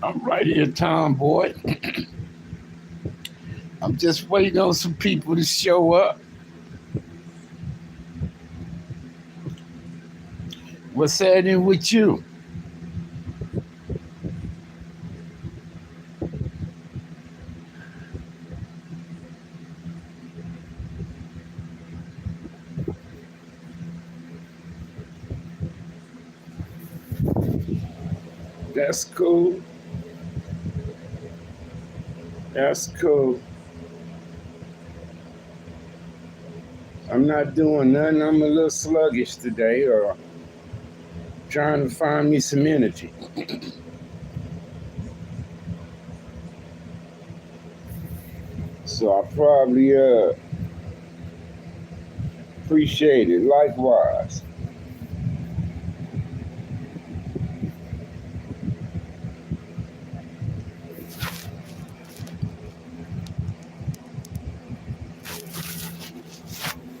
I'm right here, Tomboy. I'm just waiting on some people to show up. What's happening with you? That's cool. That's cool. I'm not doing nothing. I'm a little sluggish today, or trying to find me some energy. So I probably appreciate it. Likewise.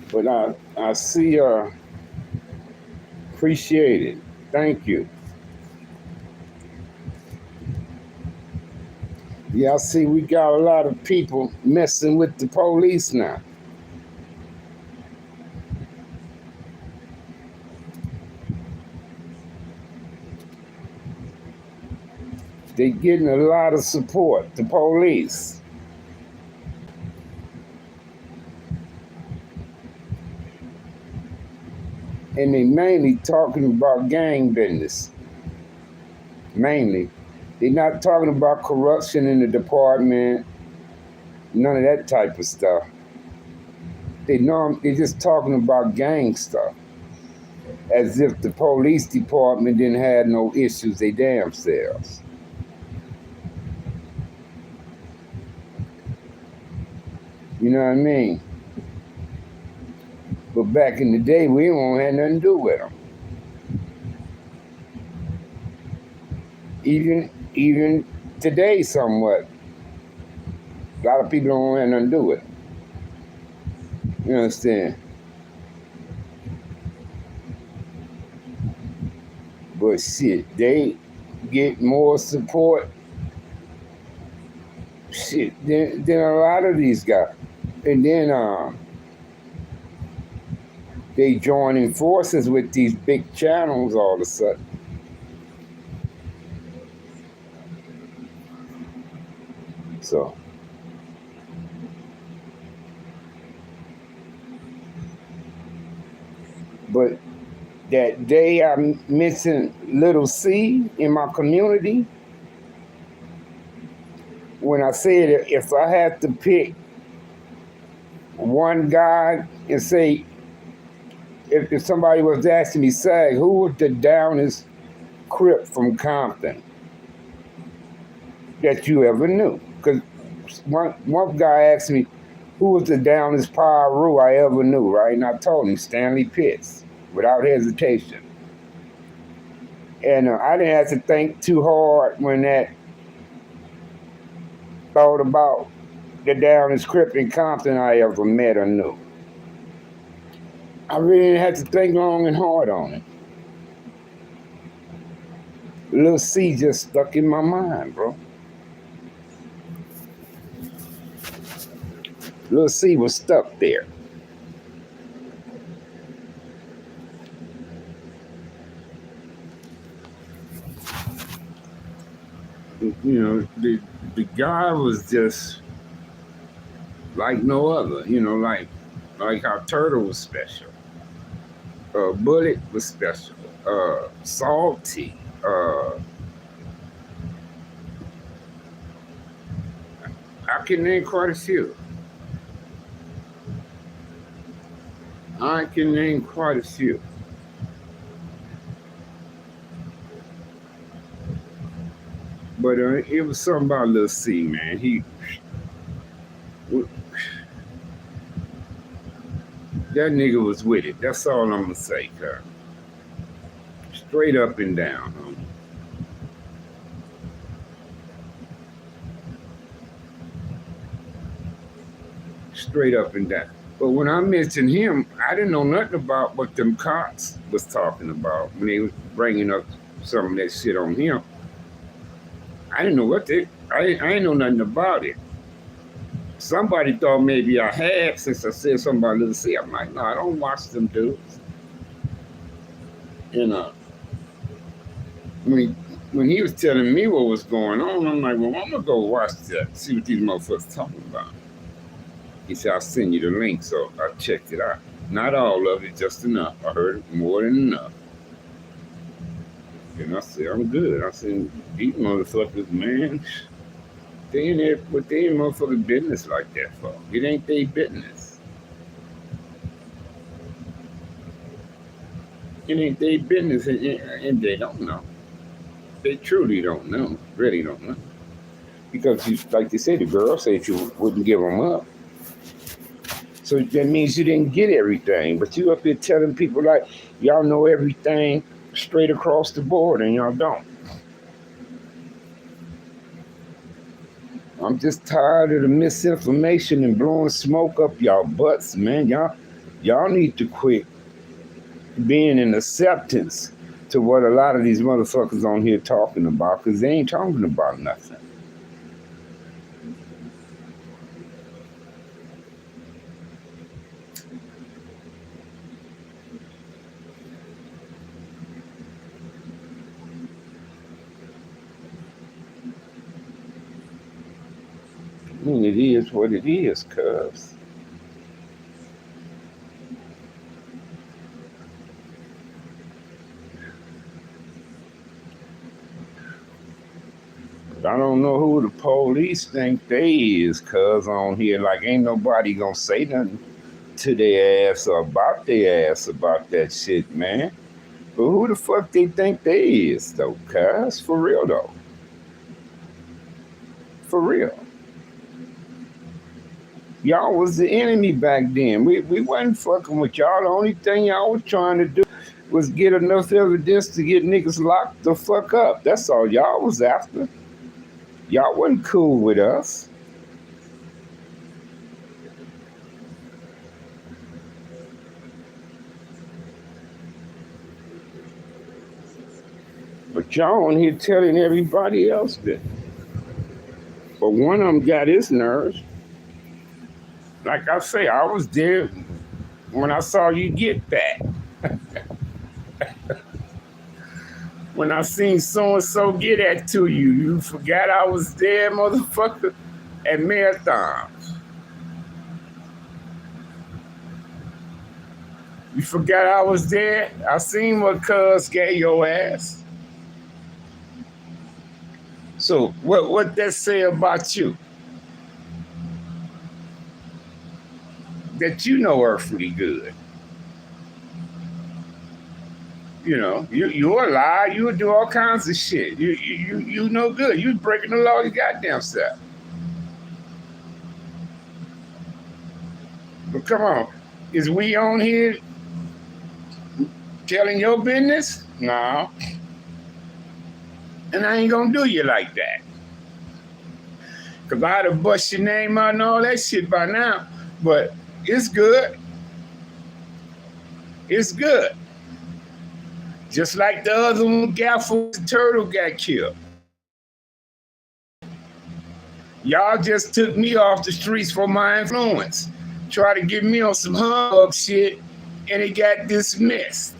But I see appreciate it. Thank you. Yeah, I see we got a lot of people messing with the police now. They getting a lot of support, the police. And they mainly talking about gang business. Mainly. They're not talking about corruption in the department, none of that type of stuff. They're just talking about gang stuff. As if the police department didn't have no issues they damn selves. You know what I mean? But back in the day, we won't have nothing to do with them. Even today, somewhat, a lot of people don't have nothing to do with them. You understand? But shit, they get more support, shit, than a lot of these guys. And then they joining forces with these big channels all of a sudden. So, but that day I mentioned Little C in my community, when I said if I had to pick one guy and say, if somebody was asking me, say, who was the downest Crip from Compton that you ever knew? Because one guy asked me, who was the downest Pyru I ever knew, right? And I told him Stanley Pitts, without hesitation. And I didn't have to think too hard when that thought about the downest Crip in Compton I ever met or knew. I really didn't have to think long and hard on it. Little C just stuck in my mind, bro. Little C was stuck there. You know, the guy was just like no other. You know, like how Turtle was special. Bullet was special. Salty. I can name quite a few. I can name quite a few. But it was something about Lil C, man. that nigga was with it. That's all I'm gonna say, cuz. Straight up and down, homie. Straight up and down. But when I mentioned him, I didn't know nothing about what them cops was talking about when they was bringing up some of that shit on him. I didn't know I didn't know nothing about it. Somebody thought maybe I had since I said something about Little C. I'm like, no, I don't watch them dudes. You know, when he was telling me what was going on, I'm like, well, I'm gonna go watch that, see what these motherfuckers talking about. He said, I'll send you the link, so I checked it out. Not all of it, just enough. I heard more than enough. And I said, I'm good. I said, these motherfuckers, man, they in there, but they ain't motherfucking business like that for. It ain't their business. It ain't their business, and they don't know. They truly don't know. Really don't know. Because, like they said, the girl said you wouldn't give them up. So that means you didn't get everything. But you up here telling people like, y'all know everything straight across the board, and y'all don't. I'm just tired of the misinformation and blowing smoke up y'all butts, man. Y'all need to quit being in acceptance to what a lot of these motherfuckers on here talking about, because they ain't talking about nothing. I mean, it is what it is, cuz. I don't know who the police think they is, cuz, on here. Like, ain't nobody gonna say nothing to their ass or about their ass about that shit, man. But who the fuck they think they is, though, cuz? For real, though. For real. Y'all was the enemy back then. We wasn't fucking with y'all. The only thing y'all was trying to do was get enough evidence to get niggas locked the fuck up. That's all y'all was after. Y'all wasn't cool with us. But y'all on here telling everybody else that. But one of them got his nerves. Like I say, I was there when I saw you get back. When I seen so-and-so get that to you, you forgot I was there, motherfucker, at marathons. You forgot I was there? I seen what cuz gave your ass. So what that say about you? That you know earthly good. You know, you're a lie. You would do all kinds of shit. You know good. You breaking the law, you goddamn self. But come on, is we on here telling your business? No. And I ain't gonna do you like that. Cause I'd have bust your name out and all that shit by now. But it's good. It's good. Just like the other one, Gaffel the turtle got killed. Y'all just took me off the streets for my influence. Try to get me on some humbug shit, and it got dismissed.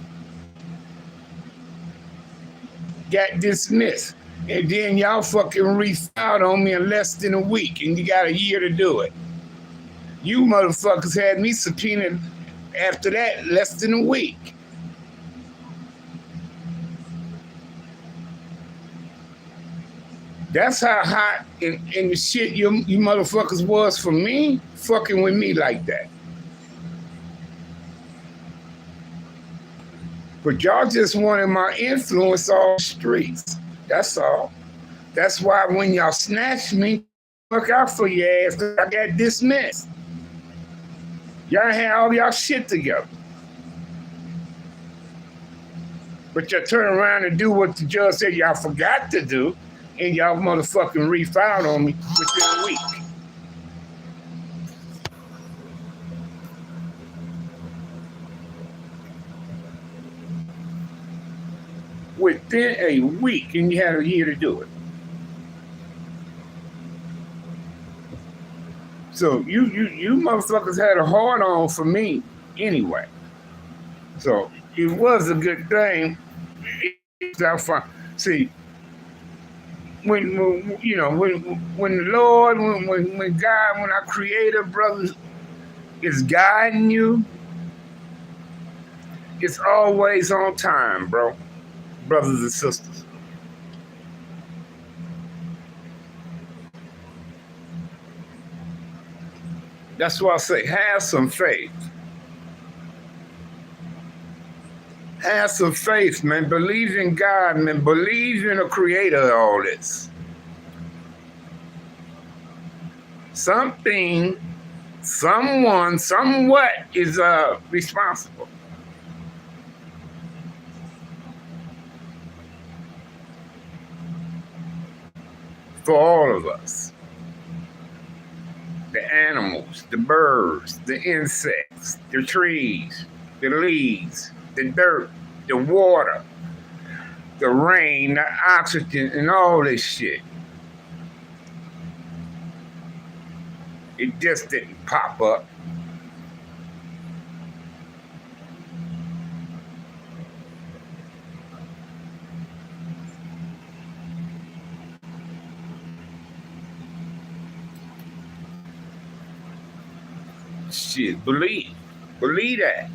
Got dismissed. And then y'all fucking refiled on me in less than a week, and you got a year to do it. You motherfuckers had me subpoenaed after that less than a week. That's how hot in the shit you motherfuckers was for me, fucking with me like that. But y'all just wanted my influence on the streets. That's all. That's why when y'all snatched me, look out for your ass, I got dismissed. Y'all had all y'all shit together. But y'all turn around and do what the judge said y'all forgot to do, and y'all motherfucking refiled on me within a week. Within a week, and you had a year to do it. So you motherfuckers had a hard on for me anyway. So it was a good thing. It's fun. See, when you know when the Lord, when God, when our Creator, brothers, is guiding you, it's always on time, bro, brothers and sisters. That's why I say have some faith. Have some faith, man. Believe in God, man. Believe in the creator of all this. Something, someone, somewhat is responsible for all of us. The animals, the birds, the insects, the trees, the leaves, the dirt, the water, the rain, the oxygen, and all this shit. It just didn't pop up. Shit, believe that.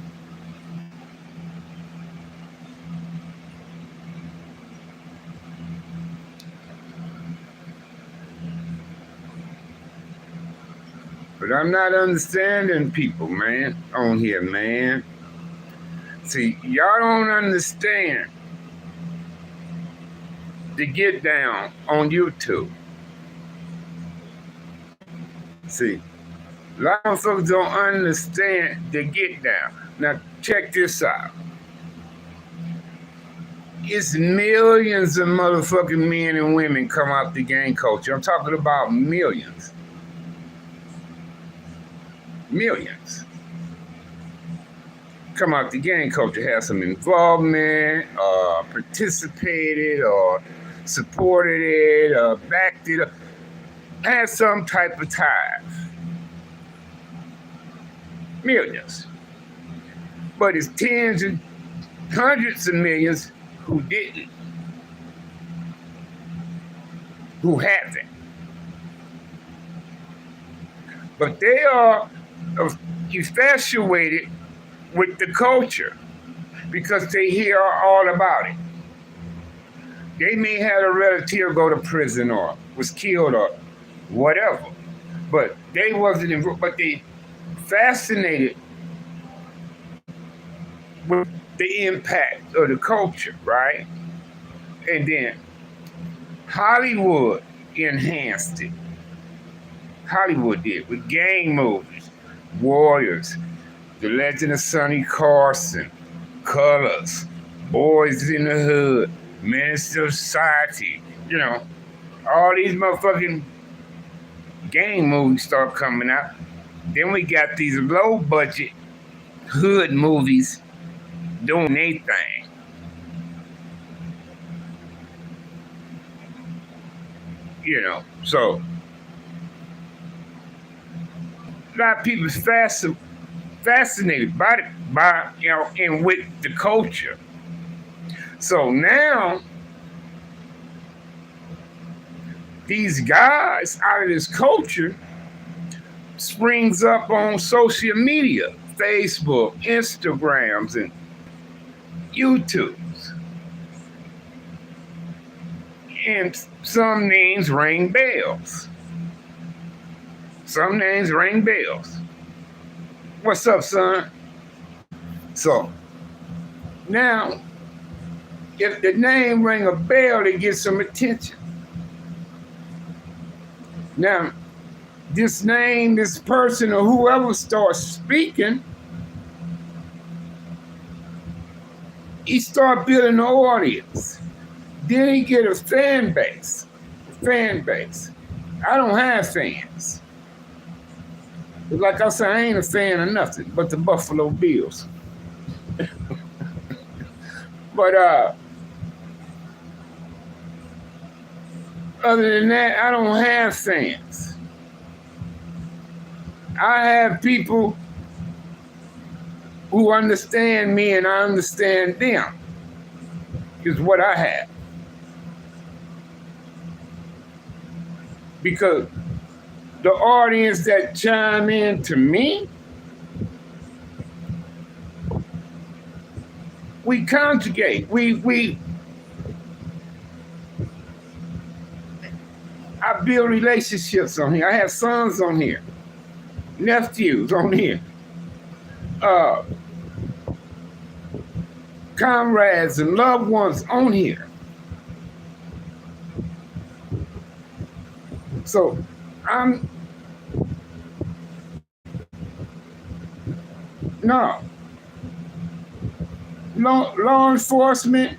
But I'm not understanding people, man, on here, man. See, y'all don't understand the get down on YouTube. See, a lot of folks don't understand the get down. Now, check this out. It's millions of motherfucking men and women come out the gang culture. I'm talking about millions. Millions. Come out the gang culture, have some involvement, participated, or supported it, or backed it up, had some type of ties. Millions. But it's tens and hundreds of millions who didn't, who haven't. But they are infatuated with the culture because they hear all about it. They may have a relative go to prison or was killed or whatever, but they wasn't involved. But they fascinated with the impact of the culture, right? And then Hollywood enhanced it. Hollywood did with gang movies, Warriors, The Legend of Sonny Carson, Colors, Boys in the Hood, Minister of Society, you know, all these motherfucking gang movies start coming out. Then we got these low budget hood movies doing their thing. You know, so a lot of people fascinated by you know, and with the culture. So now these guys out of this culture springs up on social media, Facebook, Instagrams, and YouTubes. And some names ring bells. Some names ring bells. What's up, son? So now, if the name ring a bell, they get some attention. Now, this name, this person, or whoever starts speaking, he start building an audience. Then he get a fan base. I don't have fans. Like I said, I ain't a fan of nothing but the Buffalo Bills. But other than that, I don't have fans. I have people who understand me and I understand them, is what I have. Because the audience that chime in to me, we conjugate. I build relationships on here. I have sons on here, nephews on here, comrades and loved ones on here. So no. Law enforcement,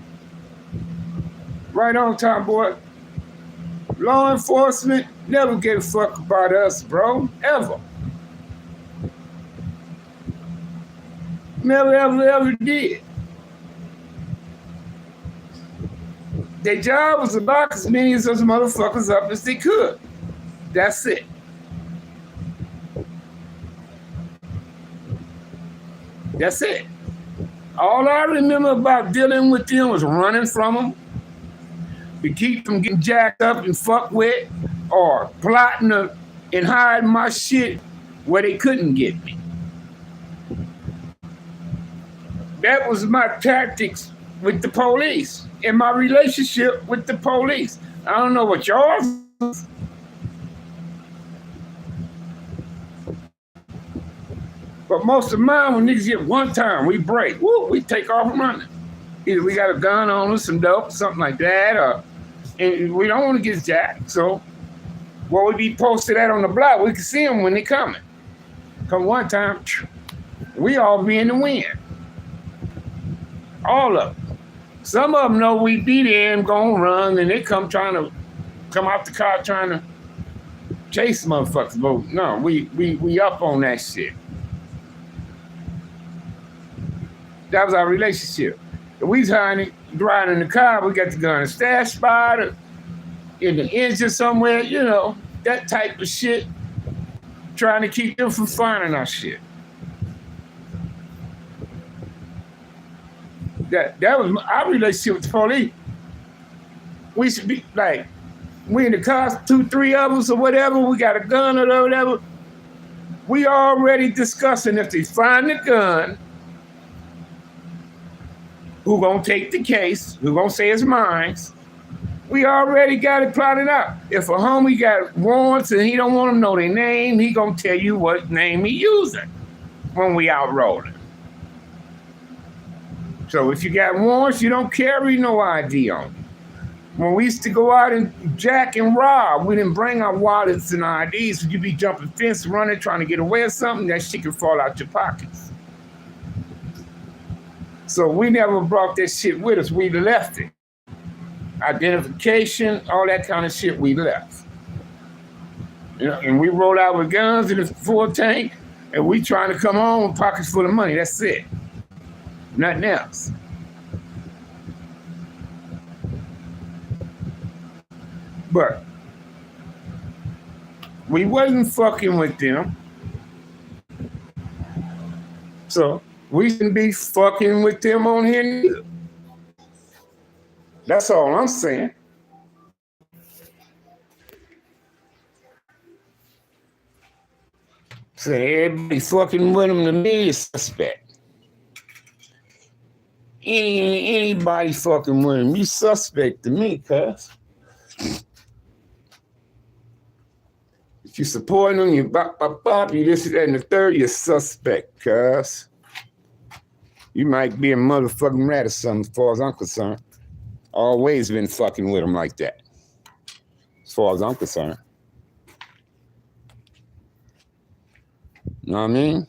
right on time, boy. Law enforcement never give a fuck about us, bro. Ever. Never, ever did. Their job was to lock as many of those motherfuckers up as they could. That's it. That's it. All I remember about dealing with them was running from them, to keep them getting jacked up and fucked with, or plotting and hiding my shit where they couldn't get me. That was my tactics with the police and my relationship with the police. I don't know what yours is. But most of mine, when niggas get one time, we break. Woo, we take off running. Either we got a gun on us, some dope, something like that, and we don't want to get jacked. So, what we be posted at on the block, we can see them when they coming. Come one time, we all be in the wind. All of them. Some of them know we be there and gonna run, and they come out the car trying to chase motherfuckers. But no, we up on that shit. That was our relationship. If we riding in the car, we got the gun in a stash spot or in the engine somewhere, you know, that type of shit. Trying to keep them from finding our shit. That was our relationship with the police. We should be like, we in the car, 2, 3 of us or whatever, we got a gun or whatever. We already discussing if they find the gun, who gonna take the case, who gonna say it's mine. We already got it plotted out. If a homie got warrants and he don't want them to know their name, he gonna tell you what name he using when we out rolling. So if you got warrants, you don't carry no ID on you. When we used to go out and jack and rob, we didn't bring our wallets and IDs. So you be jumping fence, running, trying to get away or something, that shit can fall out your pockets. So we never brought that shit with us. We left it. Identification, all that kind of shit, we left. You know, and we roll out with guns in a full tank, and we trying to come home with pockets full of money. That's it. Nothing else. But we wasn't fucking with them. So we shouldn't be fucking with them on here neither. That's all I'm saying. So everybody fucking with them to me is suspect. Anybody fucking with them, you suspect to me, cuz. If you supporting them, you you this, that, and the third, you're suspect, cuz. You might be a motherfucking rat or something, as far as I'm concerned. Always been fucking with them like that, as far as I'm concerned. You know what I mean?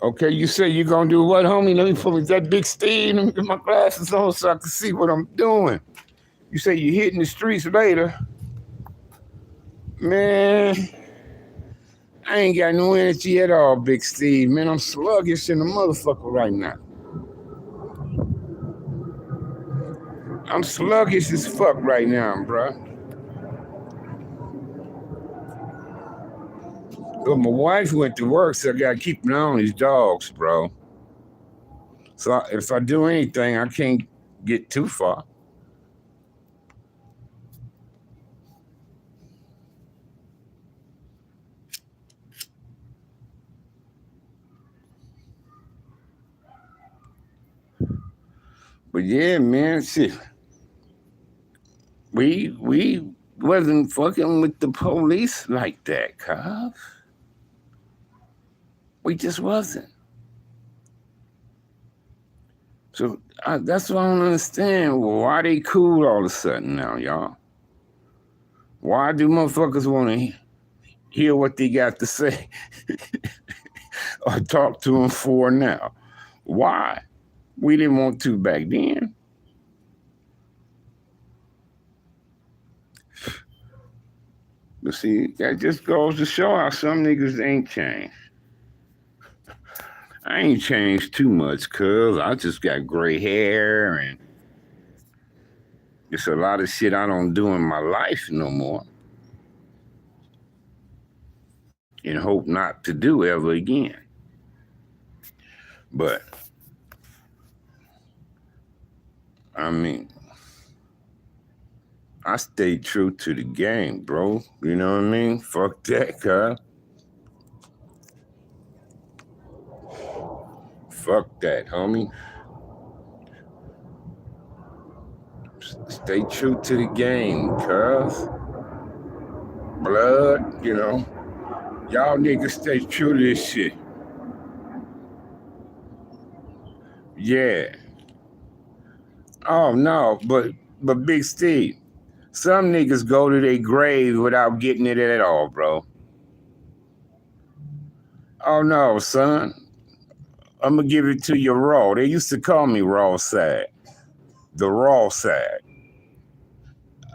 Okay, you say you're gonna do what, homie? Let me put that big Steve and get my glasses on so I can see what I'm doing. You say you're hitting the streets later. Man, I ain't got no energy at all, Big Steve. Man, I'm sluggish in the motherfucker right now. I'm sluggish as fuck right now, bro. But my wife went to work, so I gotta keep an eye on these dogs, bro. So if I do anything, I can't get too far. But yeah, man, shit. We wasn't fucking with the police like that, cuz. We just wasn't. So that's what I don't understand. Why they cool all of a sudden now, y'all? Why do motherfuckers want to hear what they got to say or talk to them for now? Why? We didn't want to back then. But see, that just goes to show how some niggas ain't changed. I ain't changed too much, cuz I just got gray hair and it's a lot of shit I don't do in my life no more. And hope not to do ever again. But, I mean, I stayed true to the game, bro. You know what I mean? Fuck that, cuz. Fuck that, homie. Stay true to the game, cuz. Blood, you know. Y'all niggas stay true to this shit. Yeah. Oh no, but Big Steve, some niggas go to their grave without getting it at all, bro. Oh no, son. I'm gonna give it to you raw. They used to call me raw side. The raw side.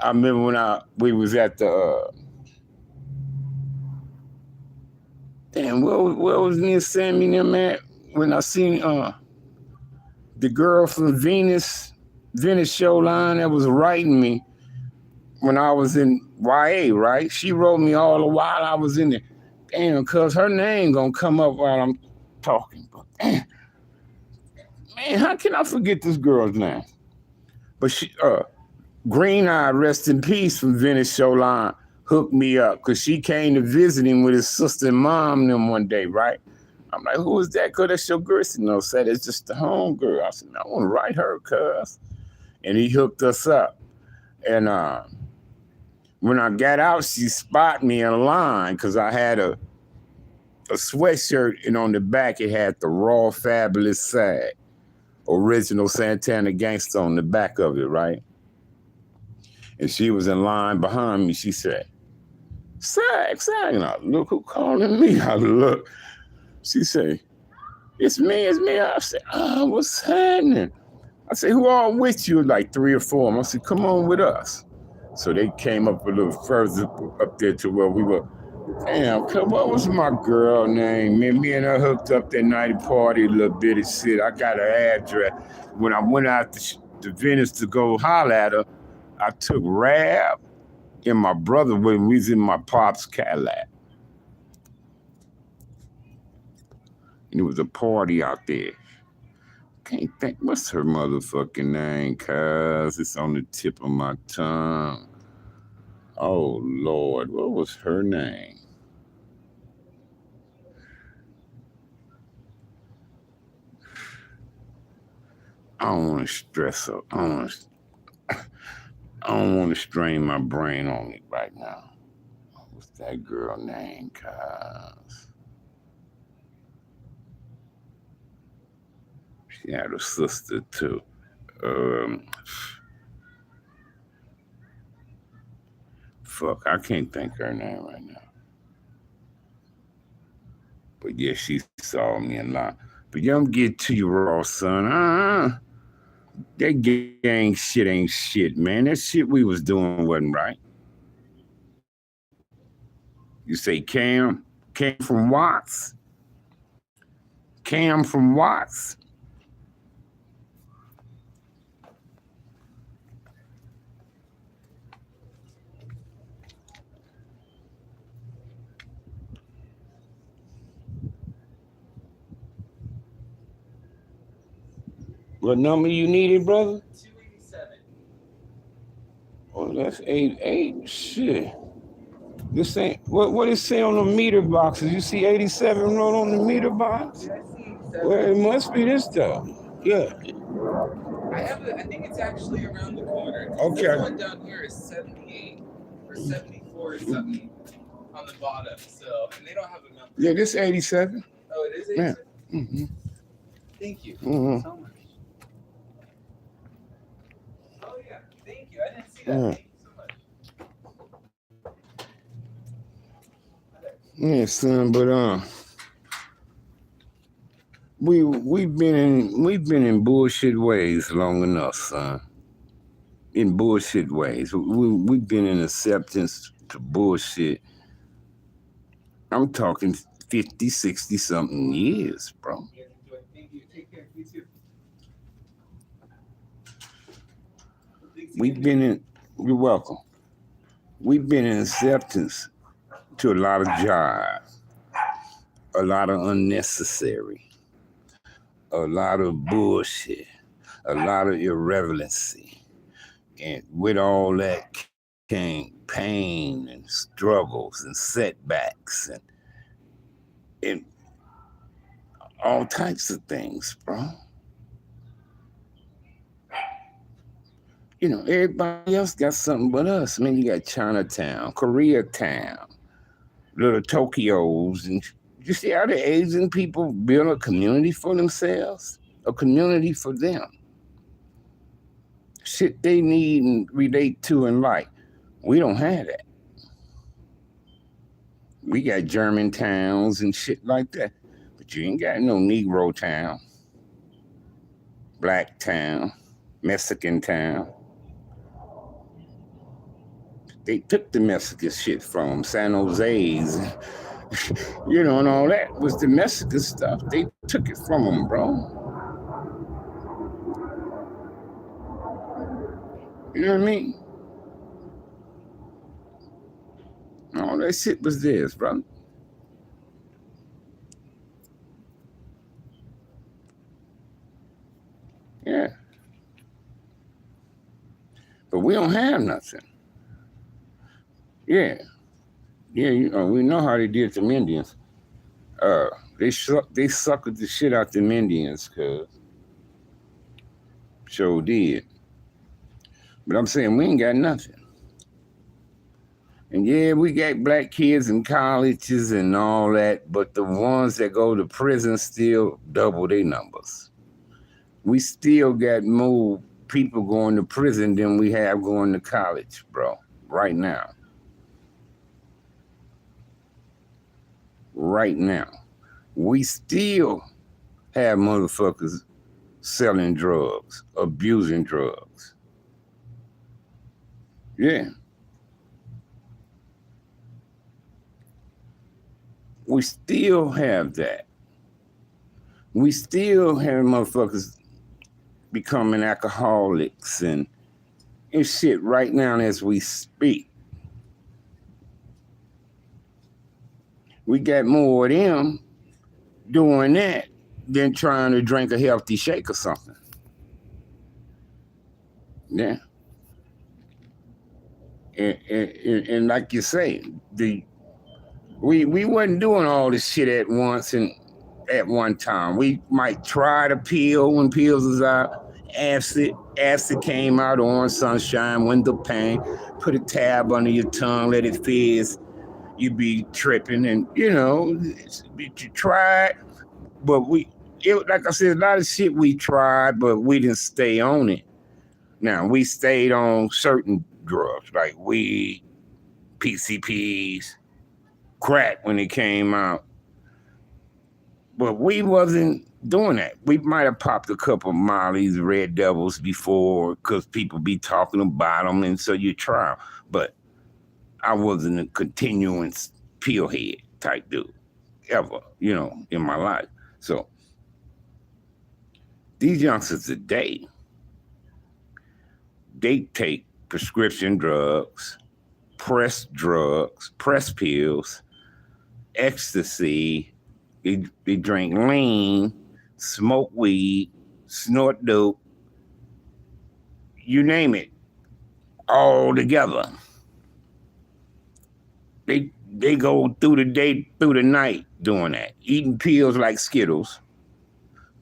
I remember when we was at the damn, where was me and Sammy and them at? When I seen the girl from Venice show line that was writing me when I was in YA, right? She wrote me all the while I was in there. Damn, cuz her name gonna come up while I'm talking. But damn, man, how can I forget this girl's name? But she, Green Eye, rest in peace, from Venice show line, hooked me up because she came to visit him with his sister and mom them one day, right? I'm like, who is that? Cuz that's your girl. She no, said it's just the home girl. I said, no, I want to write her, cuz. And he hooked us up. And when I got out, she spotted me in line because I had a sweatshirt, and on the back it had the Raw Fabulous Sag, original Santana Gangsta on the back of it, right? And she was in line behind me. She said, Sag. And I look, who calling me? I look. She said, it's me. I said, what's happening? I said, who all with you? Like 3 or 4 of them. I said, come on with us. So they came up a little further up there to where we were. Damn, what was my girl name? Me and her hooked up that night at party a little bit of shit. I got her address. When I went out to Venice to go holler at her, I took Rab and my brother when we was in my pop's Cadillac. And it was a party out there. Can't think, what's her motherfucking name, cuz? It's on the tip of my tongue. Oh, Lord, what was her name? I don't want to stress her. I don't want to strain my brain on it right now. What's that girl name, cuz? She had a sister too. Um, Fuck, I can't think of her name right now. But yeah, she saw me a lot. But yeah, I'm get to you raw, son. That gang shit ain't shit, man. That shit we was doing wasn't right. You say Cam from Watts? Cam from Watts? What number you needed, brother? 287. Oh, that's 88. Shit. This ain't what it say on the meter boxes. You see 87 wrote on the meter box? Yeah, I see 87. Well, it must be this stuff. Yeah. I think it's actually around the corner. Okay. This one down here is 78 or 74 or something on the bottom. So, and they don't have a number. Yeah, this 87. Oh, it is 87? Yeah. Mm-hmm. Thank you so much. Oh, yeah. Thank you. I didn't see that. Thank you so much. Yeah, son, but we've been in bullshit ways long enough, son. In bullshit ways. We've been in acceptance to bullshit. I'm talking 50, 60 something years, bro. Thank you. Take care. You too. You're welcome. We've been in acceptance to a lot of jive, a lot of unnecessary, a lot of bullshit, a lot of irrelevancy. And with all that came pain and struggles and setbacks and all types of things, bro. You know, everybody else got something but us. Man, you got Chinatown, Koreatown, little Tokyos, and you see how the Asian people build a community for themselves, a community for them. Shit they need and relate to and like. We don't have that. We got German towns and shit like that, but you ain't got no Negro town, Black town, Mexican town. They took the Mexican shit from them, San Jose's, you know, and all that was the Mexican stuff. They took it from them, bro. You know what I mean? All that shit was theirs, bro. Yeah. But we don't have nothing. Yeah. Yeah, you know, we know how they did to Indians. They suckered the shit out them Indians, cuz. Sure did. But I'm saying we ain't got nothing. And yeah, we got black kids in colleges and all that, but the ones that go to prison still double their numbers. We still got more people going to prison than we have going to college, bro, right now. Right now. We still have motherfuckers selling drugs, abusing drugs. Yeah. We still have that. We still have motherfuckers becoming alcoholics and shit right now as we speak. We got more of them doing that than trying to drink a healthy shake or something. Yeah. And like you say, we wasn't doing all this shit at once and at one time. We might try the pill when pills is out, Acid came out, orange sunshine, window pane, put a tab under your tongue, let it fizz. You be tripping, and you try it, but like I said, a lot of shit we tried, but we didn't stay on it. Now we stayed on certain drugs like weed, PCPs, crack when it came out, but we wasn't doing that. We might have popped a couple of Molly's, Red Devils before, because people be talking about them, and so you try 'em. But I wasn't a continuance pillhead type dude ever, in my life. So these youngsters today, they take prescription drugs, press pills, ecstasy. They drink lean, smoke weed, snort dope, you name it, all together. They go through the day, through the night doing that, eating pills like Skittles,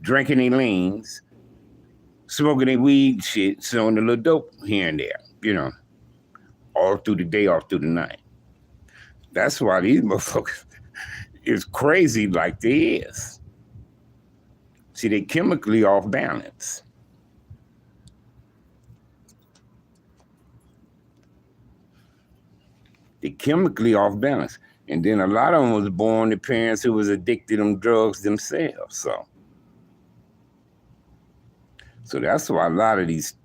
drinking their leans, smoking their weed shit, snorting a little dope here and there, all through the day, all through the night. That's why these motherfuckers is crazy like they is. See, they chemically off balance. They chemically off balance. And then a lot of them was born to parents who was addicted to them drugs themselves. So that's why a lot of these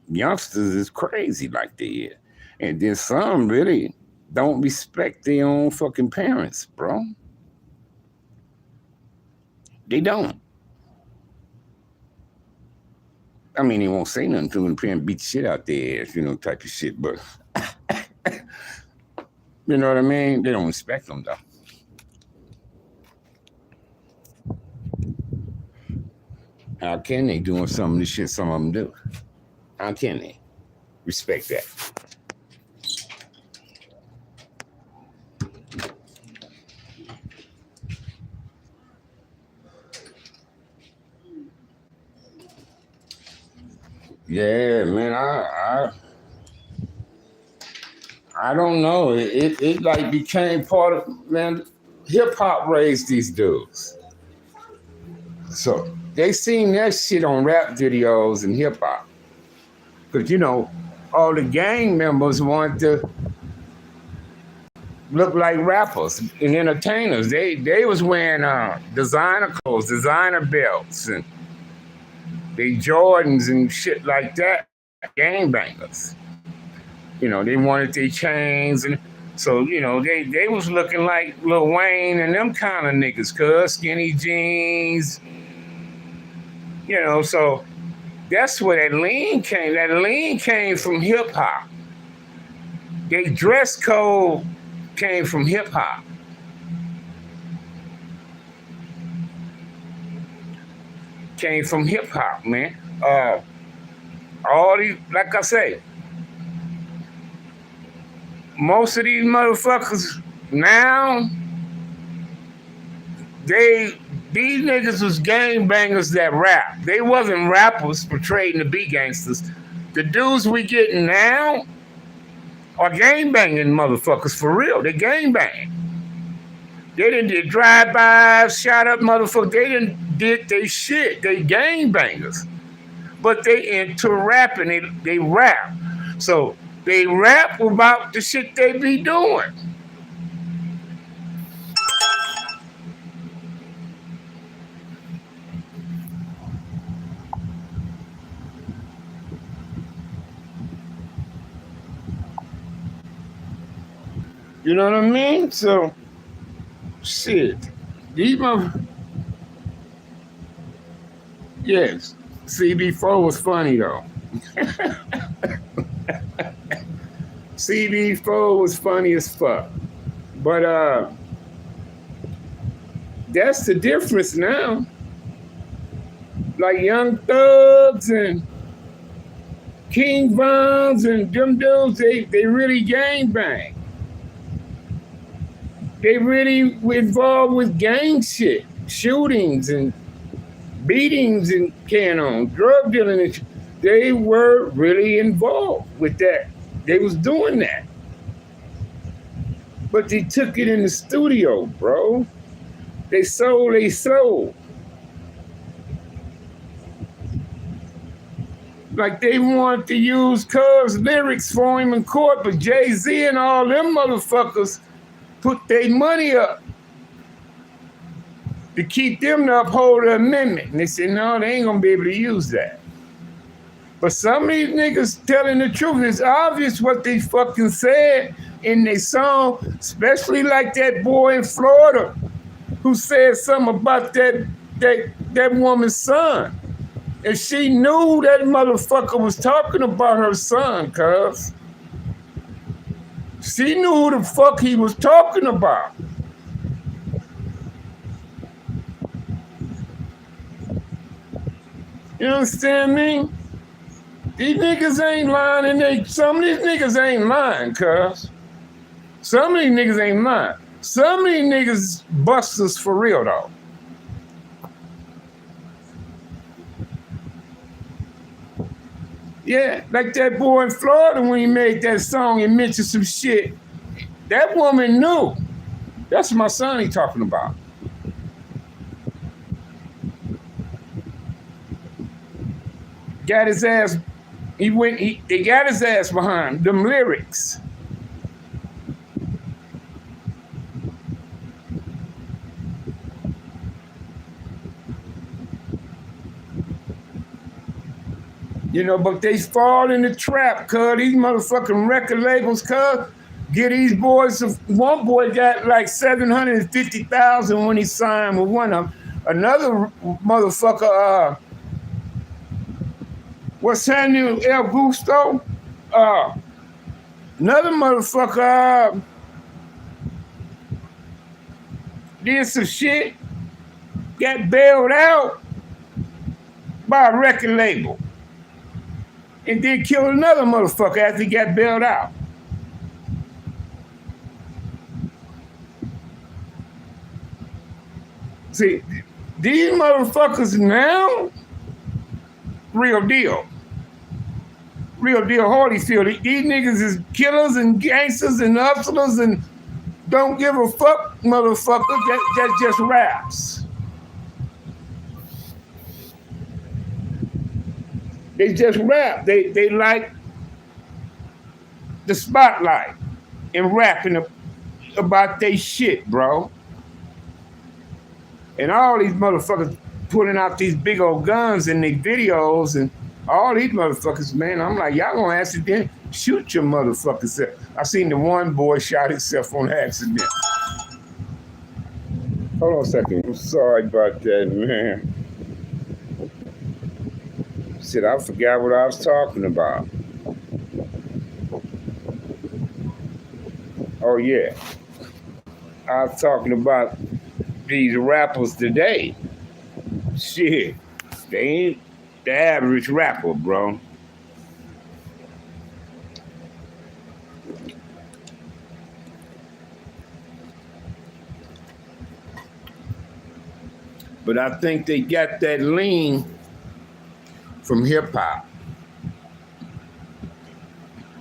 youngsters is crazy like they is. And then some really don't respect their own fucking parents, bro. They don't. I mean, they won't say nothing to them. The parent beat the shit out their ass, type of shit. But you know what I mean? They don't respect them, though. How can they doing some of the shit some of them do? How can they respect that? Yeah, man, I don't know. It like became part of, man, hip hop raised these dudes. So they seen that shit on rap videos and hip hop. Because, all the gang members want to look like rappers and entertainers. They was wearing designer clothes, designer belts, and they Jordans and shit like that, gangbangers. They wanted their chains, and so, they was looking like Lil Wayne and them kind of niggas, cuz skinny jeans, so that's where that lean came. That lean came from hip hop. Their dress code came from hip hop. Came from hip hop, man. All these, like I say, most of these motherfuckers now, these niggas was gangbangers that rap. They wasn't rappers portrayed to be gangsters. The dudes we getting now are gangbanging motherfuckers for real. They gangbang. They didn't did drive-bys, shot up motherfuckers. They didn't did they shit. They gangbangers. But they into rapping. They rap. So they rap about the shit they be doing. You know what I mean? So, shit. These motherfuckers. Yes. CB4 was funny though. CB4 was funny as fuck. But that's the difference now. Like Young Thugs and King Vons and them dudes, they really gangbang. They really involved with gang shit, shootings and beatings and carrying on, drug dealing and shit. They were really involved with that. They was doing that. But they took it in the studio, bro. They sold. Like they wanted to use Cubs lyrics for him in court, but Jay-Z and all them motherfuckers put their money up to keep them to uphold the amendment. And they said, no, they ain't gonna be able to use that. But some of these niggas telling the truth. It's obvious what they fucking said in their song, especially like that boy in Florida who said something about that woman's son. And she knew that motherfucker was talking about her son, cuz. She knew who the fuck he was talking about. You understand me? These niggas ain't lying, and some of these niggas ain't lying, cuz. Some of these niggas ain't lying. Some of these niggas busters for real, though. Yeah, like that boy in Florida when he made that song and mentioned some shit. That woman knew. That's my son he talking about. Got his ass, they got his ass behind them lyrics. You know, but they fall in the trap, cuz these motherfucking record labels, cuz get these boys. One boy got like 750,000 when he signed with one of them. Another motherfucker, what's her name? El Gusto? Another motherfucker did some shit, got bailed out by a record label. And then killed another motherfucker after he got bailed out. See, these motherfuckers now, real deal. Real deal Holyfield. These niggas is killers and gangsters and hustlers and don't give a fuck motherfucker that just raps. They just rap. They like the spotlight and rapping about they shit, bro. And all these motherfuckers putting out these big old guns in their videos and all these motherfuckers, man, I'm like, y'all gonna accident shoot your motherfuckers self. I seen the one boy shot himself on accident. Hold on a second. I'm sorry about that, man. Shit, I forgot what I was talking about. Oh, yeah. I was talking about these rappers today. Shit, they ain't the average rapper, bro. But I think they got that lean from hip hop.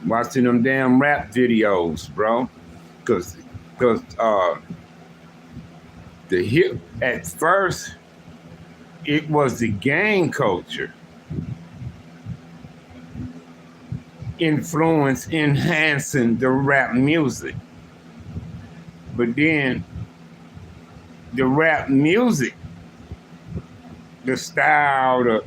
Watching them damn rap videos, bro. Cause the hip at first it was the gang culture influence enhancing the rap music. But then the rap music, the style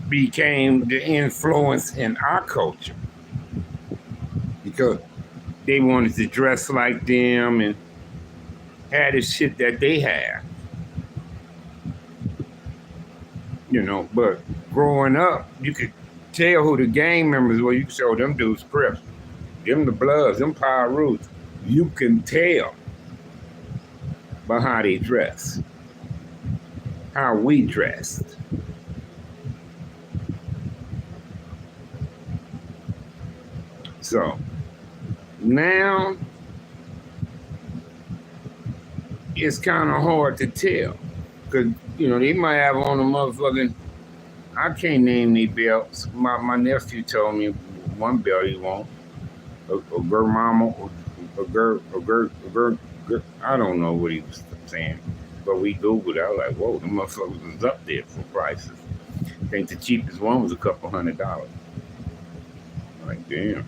became the influence in our culture because they wanted to dress like them and had the shit that they had. You know, but growing up, you could tell who the gang members were. You could say, oh, them dudes Crips, them the Bloods, them Power Roots. You can tell by how they dress, how we dressed. So now it's kind of hard to tell because, you know, they might have on a motherfucking, I can't name any belts. My nephew told me one belt he won. A girl mama, a girl. I don't know what he was saying. But we Googled it. I was like, whoa, the motherfuckers was up there for prices. I think the cheapest one was a couple $100. Like, damn.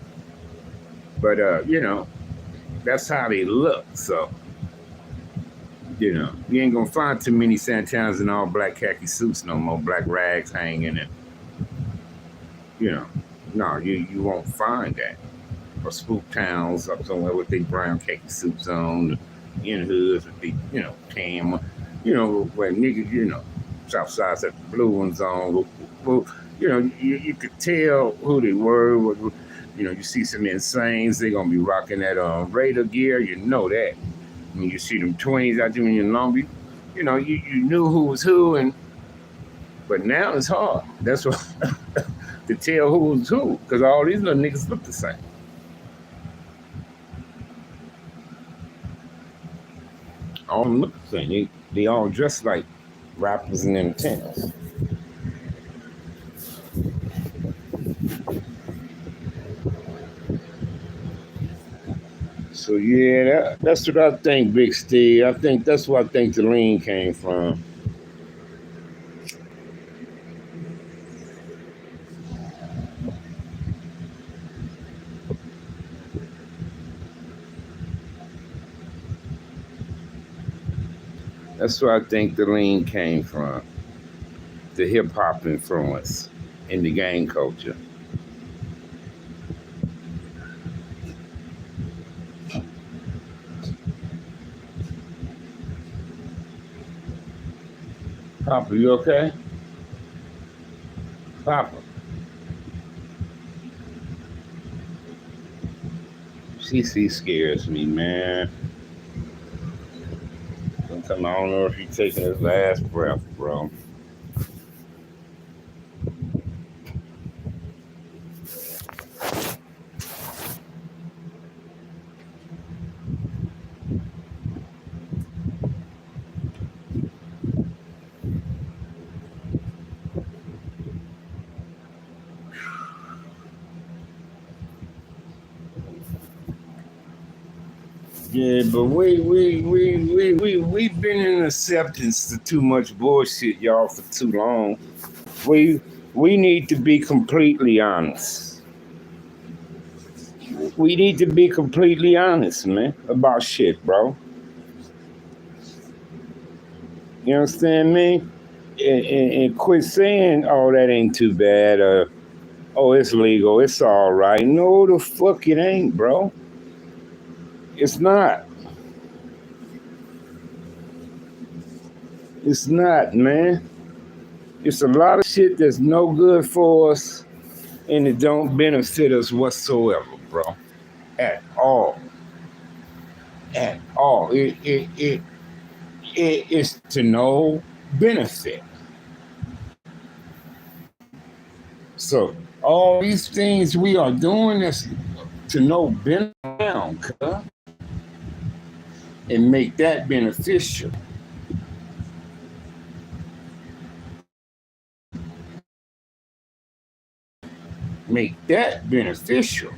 But, that's how they look. So, you ain't gonna find too many Santanas in all black khaki suits no more, black rags hanging and, you know, no, you won't find that. Or spook towns up somewhere with their brown khaki suits on, in hoods with the, tan, where niggas, South Side's at the blue ones on. Well, you could tell who they were. You see some insanes, they're gonna be rocking that Raider gear. You know that. When you see them 20s out there in your lumber, you knew who was who, but now it's hard. That's what to tell who was who, because all these little niggas look the same. All of them look the same. They all dress like rappers and entertainers. So yeah, that's what I think, Big Steve. I think that's where I think the lean came from. That's where I think the lean came from. The hip hop influence in the gang culture. Papa, you okay? Papa, CC scares me, man. Sometimes I don't know if he's taking his last breath, bro. Yeah, but we've been in acceptance to too much bullshit, y'all, for too long. We we need to be completely honest. We need to be completely honest, man, about shit, bro. You understand me? And quit saying, "Oh, that ain't too bad," or "Oh, it's legal, it's all right." No, the fuck it ain't, bro. It's not. It's not, man. It's a lot of shit that's no good for us, and it don't benefit us whatsoever, bro. At all. At all. It is to no benefit. So all these things we are doing is to no benefit and make that beneficial. Make that beneficial.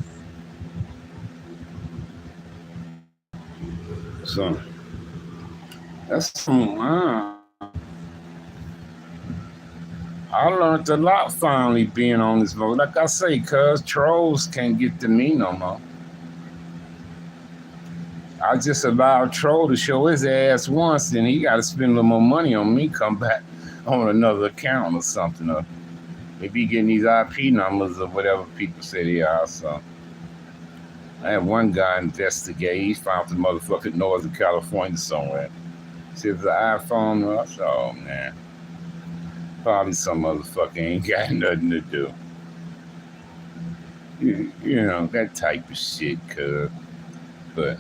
So that's I learned a lot finally being on this road. Like I say, cuz trolls can't get to me no more. I just allowed Troll to show his ass once, and he got to spend a little more money on me, come back on another account or something. Or maybe getting these IP numbers or whatever people say they are. So I had one guy investigate. He found the motherfucking Northern California somewhere. See if the iPhone. I said, oh man, probably some motherfucker ain't got nothing to do. That type of shit, cuz. But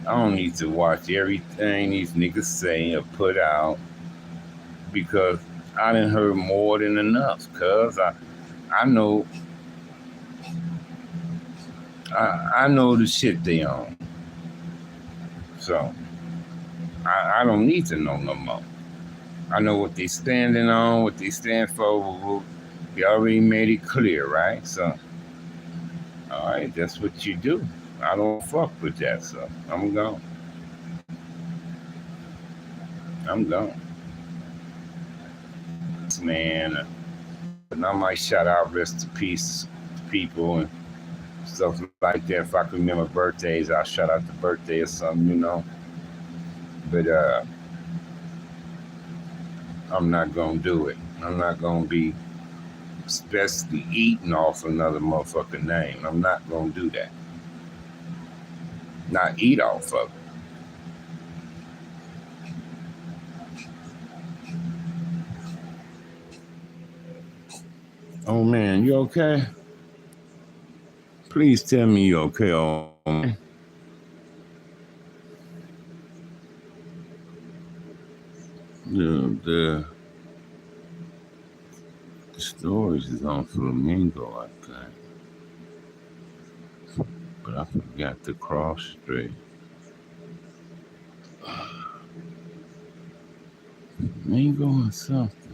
I don't need to watch everything these niggas say or put out because I done heard more than enough. Cuz I know I know the shit they on. So I don't need to know no more. I know what they standing on, what they stand for. They already made it clear, right? So, all right, that's what you do. I don't fuck with that, so I'm gone. I'm gone. Man, and I might shout out rest in peace to people and stuff like that. If I can remember birthdays, I'll shout out the birthday or something. But I'm not gonna do it. I'm not gonna be especially eating off another motherfucking name. I'm not gonna do that. Not eat off of it. Oh man, you okay? Please tell me you okay, oh man. The storage is on Flamingo, I think. But I forgot to cross street. Flamingo and something.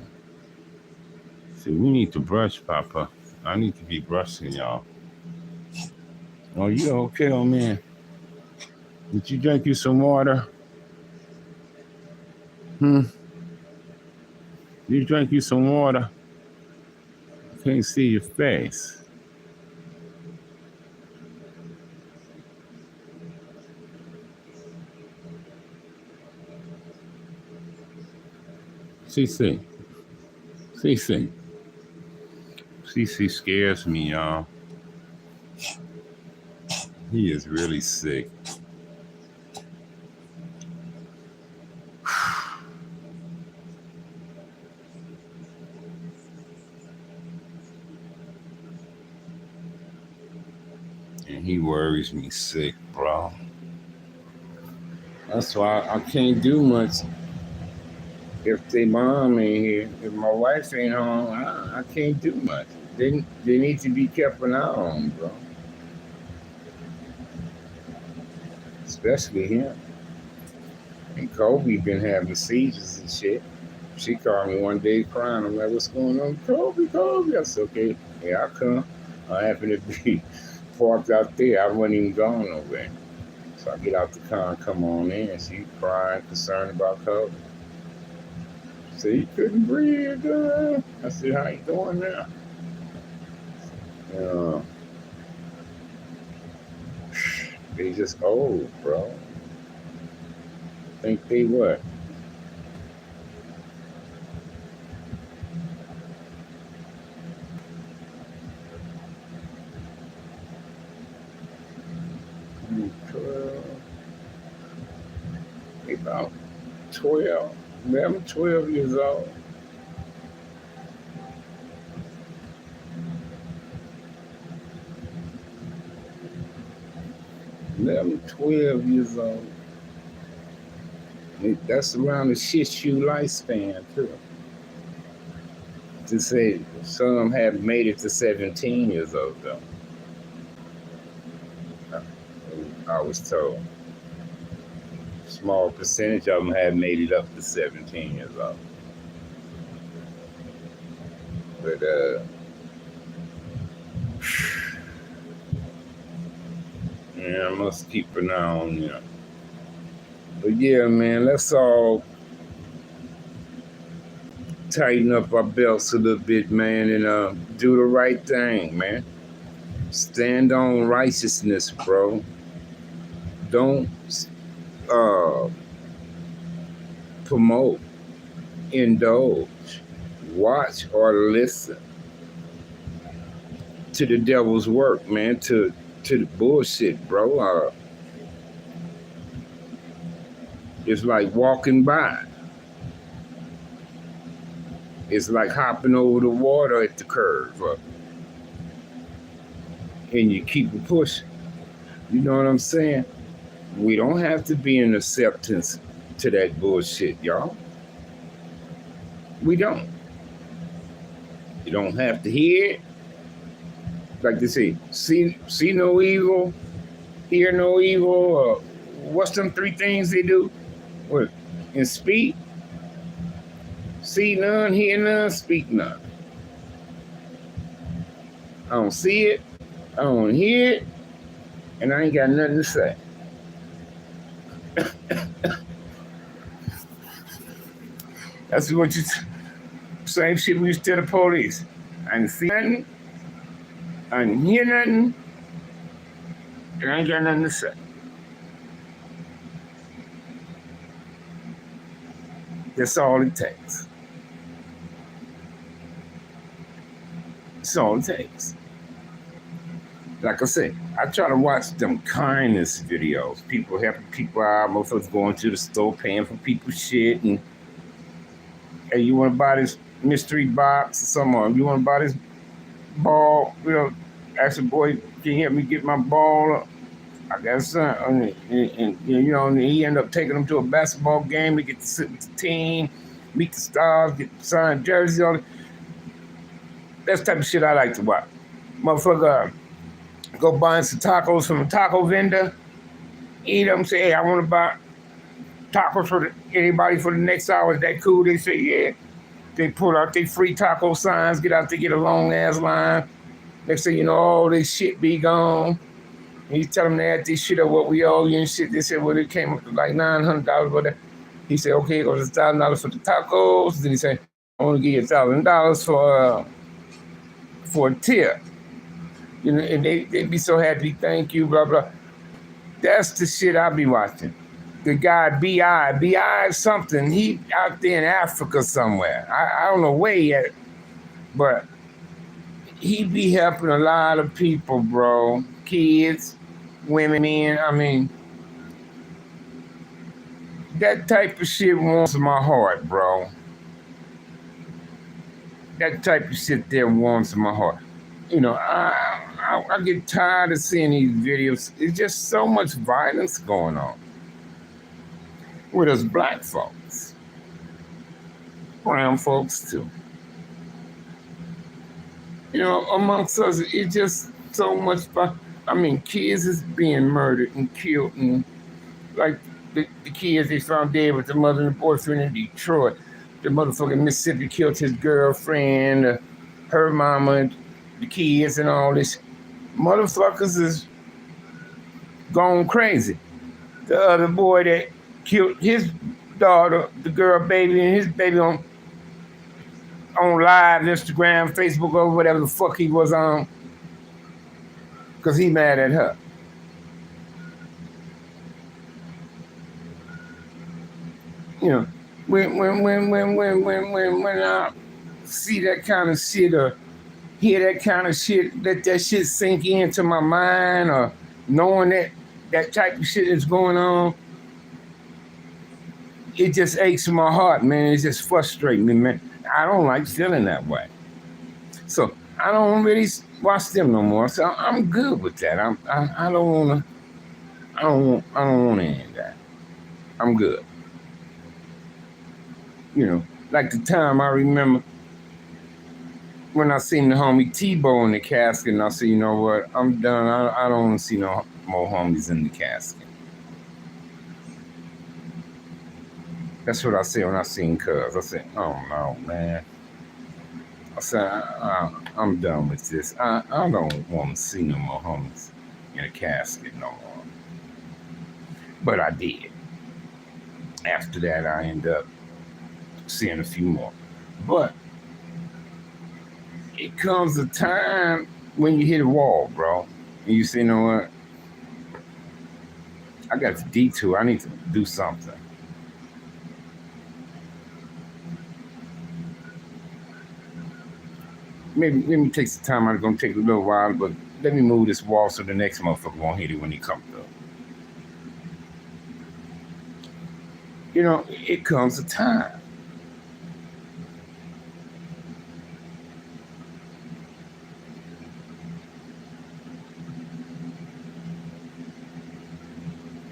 See, we need to brush, Papa. I need to be brushing y'all. Oh, you okay, oh man? Did you drink you some water? Hmm? You drink you some water? I can't see your face. CC. CC. CC scares me, y'all. He is really sick. And he worries me sick, bro. That's why I can't do much if they mom ain't here. If my wife ain't home, I can't do much. They need to be kept an eye on, bro. Especially him. And Kobe been having seizures and shit. She called me one day crying. I'm like, what's going on? Kobe, Kobe. I said, okay, yeah, I come. I happen to be parked out there. I wasn't even going nowhere. So I get out the car and come on in. She crying, concerned about Kobe. She said, he couldn't breathe. I said, how you doing now? Uh, they just old, bro. Think they what? Hmm, 12. They about 12, 11, 12 years old. 11, 12 years old. That's around the shit shoe lifespan, too. To say some have made it to 17 years old, though. I was told. Small percentage of them have made it up to 17 years old. But, yeah, I must keep an eye on you. But yeah, man, let's all tighten up our belts a little bit, man, and do the right thing, man. Stand on righteousness, bro. Don't uh, promote, indulge, watch, or listen to the devil's work, man. To the bullshit, bro. It's like walking by. It's like hopping over the water at the curve, and you keep it pushing. You know what I'm saying? We don't have to be in acceptance to that bullshit, y'all. We don't. You don't have to hear it. Like they say, see no evil, hear no evil. What's them three things they do? What? And speak? See none, hear none, speak none. I don't see it, I don't hear it, and I ain't got nothing to say. That's what you same shit we used to tell the police. I didn't see nothing, I didn't hear nothing, and I ain't got nothing to say. That's all it takes. That's all it takes. Like I said, I try to watch them kindness videos. People helping people out, motherfuckers going to the store paying for people's shit, and hey, you want to buy this mystery box or something? Or you want to buy this ball? Ask the boy, can you help me get my ball? I got son, and he ended up taking them to a basketball game to get to sit with the team, meet the stars, get signed jerseys, all that. That's the type of shit I like to watch. Motherfucker, go buying some tacos from a taco vendor, eat them, say, hey, I want to buy tacos for anybody for the next hour. Is that cool? They say, yeah. They pull out their free taco signs, get out there, get a long ass line. Next thing you know, all this shit be gone. And you tell them they add this shit up what we owe you and shit. They said, well, it came up to like $900 for that. He said, okay, it goes $1,000 for the tacos. Then he said, I want to give you $1,000 for a tip. And they be so happy, thank you, blah, blah. That's the shit I be watching. The guy B.I. something, he out there in Africa somewhere. I don't know where he at, but he be helping a lot of people, bro. Kids, women, I mean, that type of shit warms my heart, bro. That type of shit there warms my heart. I get tired of seeing these videos. It's just so much violence going on with us black folks, brown folks too. Amongst us, it's just so much fun. I mean, kids is being murdered and killed, and like the kids they found dead with the mother and boyfriend in Detroit. The motherfucking Mississippi killed his girlfriend, her mama, the kids, and all this. Motherfuckers is gone crazy. The other boy that killed his daughter, the girl baby, and his baby on live, Instagram, Facebook, or whatever the fuck he was on, because he mad at her. When I see that kind of shit or hear that kind of shit, let that shit sink into my mind, or knowing that type of shit is going on, it just aches in my heart, man. It just frustrates me, man. I don't like feeling that way. So I don't really watch them no more. So I'm good with that. I don't want any of that. I'm good. Like the time I remember when I seen the homie Tebow in the casket, and I said, you know what, I'm done. I don't want to see no more homies in the casket. That's what I said when I seen Cuz. I said, oh no, man. I said, I'm done with this. I don't want to see no more homies in a casket no more. But I did. After that, I ended up seeing a few more. But it comes a time when you hit a wall, bro. And you say, you know what? I got the detour. I need to do something. Maybe let me take some time. I'm going to take a little while, but let me move this wall so the next motherfucker won't hit it when he comes through. It comes a time.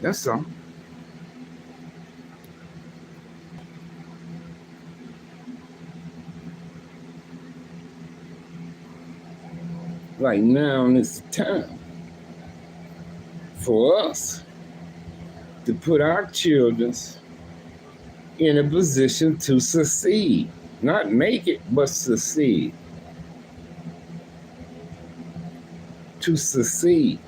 That's all. Right now is the time for us to put our children in a position to succeed. Not make it, but succeed. To succeed.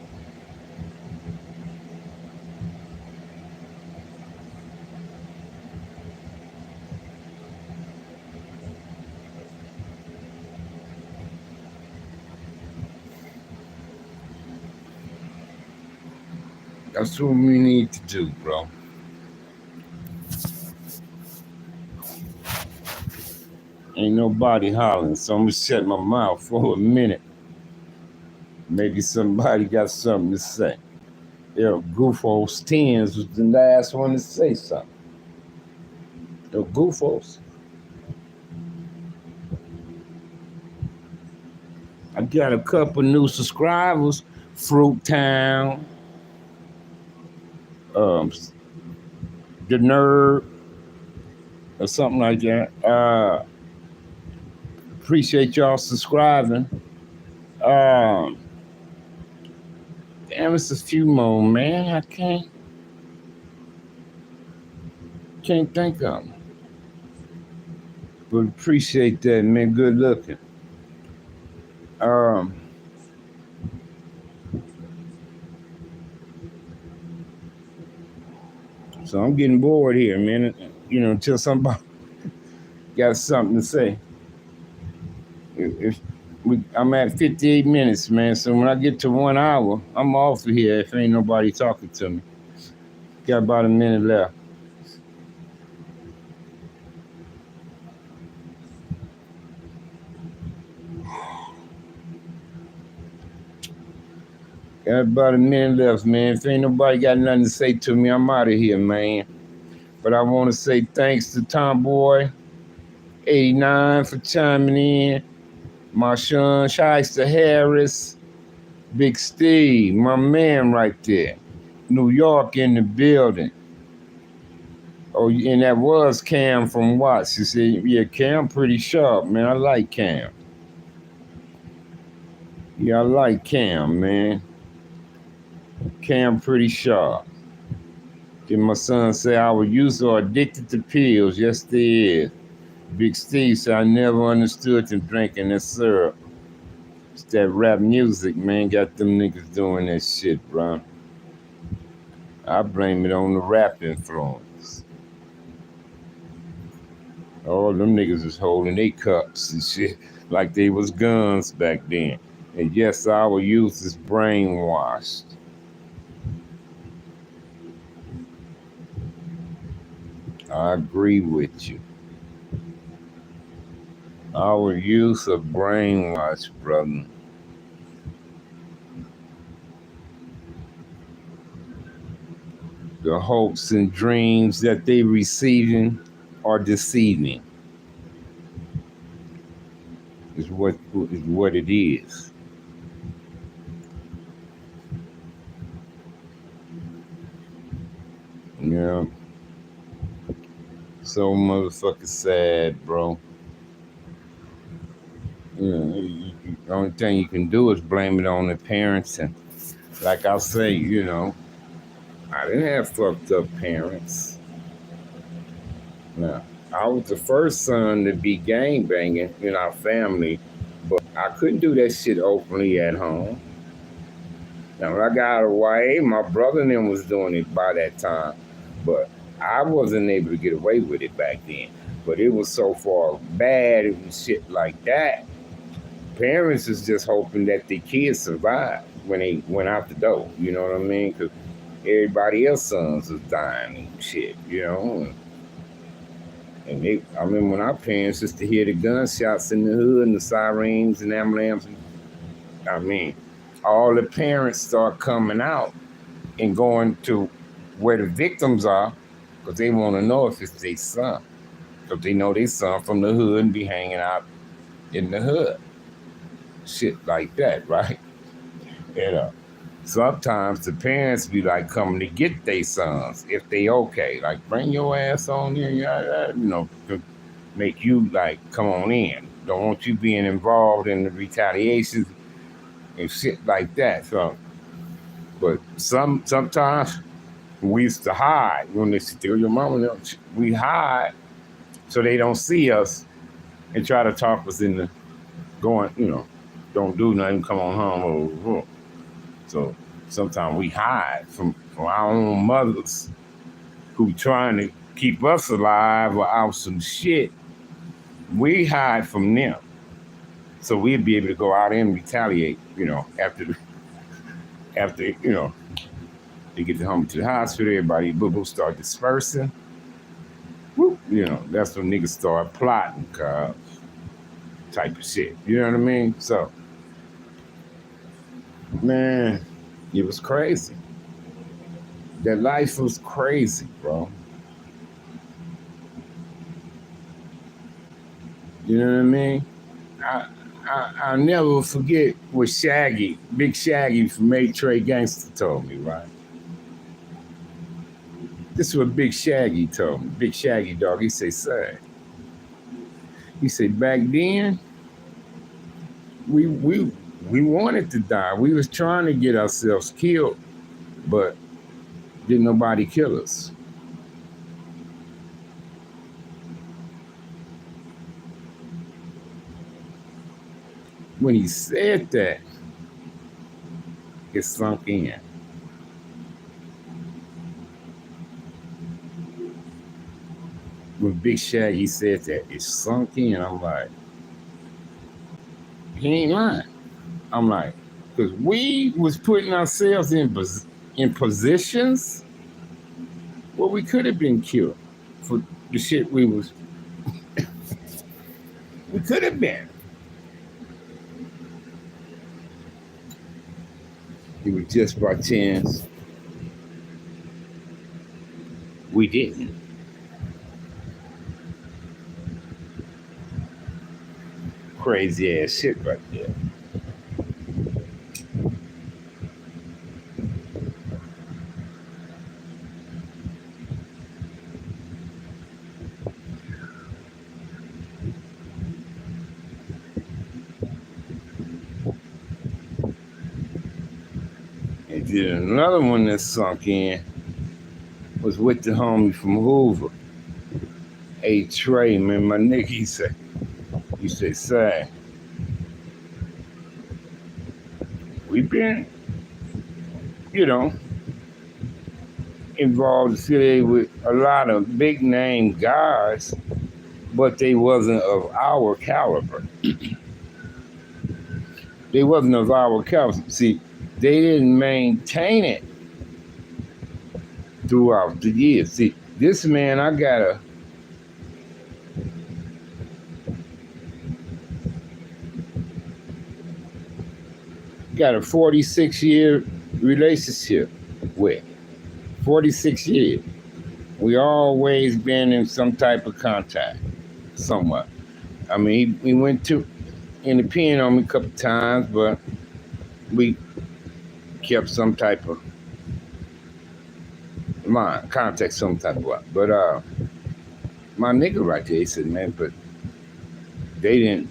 That's what we need to do, bro. Ain't nobody hollering, so I'm gonna shut my mouth for a minute. Maybe somebody got something to say. Yeah, Goofos Tens was the last one to say something. The Goofos. I got a couple new subscribers. Fruit Town, um, the Nerd, or something like that. Appreciate y'all subscribing. Um, Damn, it's a few more, man. I can't think of them. But appreciate that, man. Good looking. Um, so I'm getting bored here, man. Until somebody got something to say. I'm at 58 minutes, man. So when I get to 1 hour, I'm off of here if ain't nobody talking to me. Got about a minute left. Got about a minute left, man. If ain't nobody got nothing to say to me, I'm out of here, man. But I want to say thanks to Tomboy 89 for chiming in. Marshawn Shyster Harris, Big Steve, my man right there. New York in the building. Oh, and that was Cam from Watts. You see, yeah, Cam pretty sharp, man. I like Cam. Yeah, I like Cam, man. Cam pretty sharp. Then my son say our youth are addicted to pills. Yes, they is. Big Steve said I never understood them drinking that syrup. It's that rap music, man. Got them niggas doing that shit, bro. I blame it on the rap influence. All them niggas is holding their cups and shit like they was guns back then. And yes, our youth is brainwashed. I agree with you. Our youth are brainwashed, brother. The hopes and dreams that they receiving are deceiving. Is what it is. Yeah. So motherfucking sad, bro. The only thing you can do is blame it on the parents, and like I say, I didn't have fucked up parents. No. I was the first son to be gang banging in our family, but I couldn't do that shit openly at home. Now, when I got away, my brother and them was doing it by that time, but I wasn't able to get away with it back then. But it was so far bad, it was shit like that. Parents is just hoping that the kids survive when they went out the door. You know what I mean? Because everybody else's sons was dying and shit. I remember when our parents used to hear the gunshots in the hood and the sirens and ambulances. I mean, all the parents start coming out and going to where the victims are because they want to know if it's their son. Because they know their son from the hood and be hanging out in the hood. Shit like that, right? Sometimes the parents be like coming to get their sons if they okay. Like, bring your ass on here, to make you like come on in. Don't want you being involved in the retaliations and shit like that. So, but sometimes we used to hide when they steal your mama. We hide so they don't see us and try to talk us into going, don't do nothing, come on home. So sometimes we hide from our own mothers who trying to keep us alive or out some shit. We hide from them. So we'd be able to go out and retaliate, after they get the homie to the hospital, everybody boo start dispersing. Whoop, that's when niggas start plotting, type of shit. You know what I mean? So, man, it was crazy. That life was crazy, bro. You know what I mean? I'll never forget what Shaggy, Big Shaggy from Eight Trey Gangster told me, right? This is what Big Shaggy told me. Big Shaggy dog, he say, son, he said, back then, we wanted to die. We was trying to get ourselves killed, but didn't nobody kill us. When he said that, it sunk in. When Big Shaggy said that, it sunk in. I'm like, he ain't lying. I'm like, because we was putting ourselves in positions where we could have been killed for the shit we could have been. It was just by chance we didn't. Crazy ass shit right there. And then another one that sunk in was with the homie from Hoover. Hey Trey, man, my nigga, he said, say, we've been, involved affiliated with a lot of big name guys, but they wasn't of our caliber. They wasn't of our caliber. See, they didn't maintain it throughout the years. See, this man, I got a 46-year relationship with. 46 years. We always been in some type of contact, somewhat. I mean, he went to in the pen on me a couple times, but we kept some type of contact, some type of what. But my nigga right there, he said, man, but they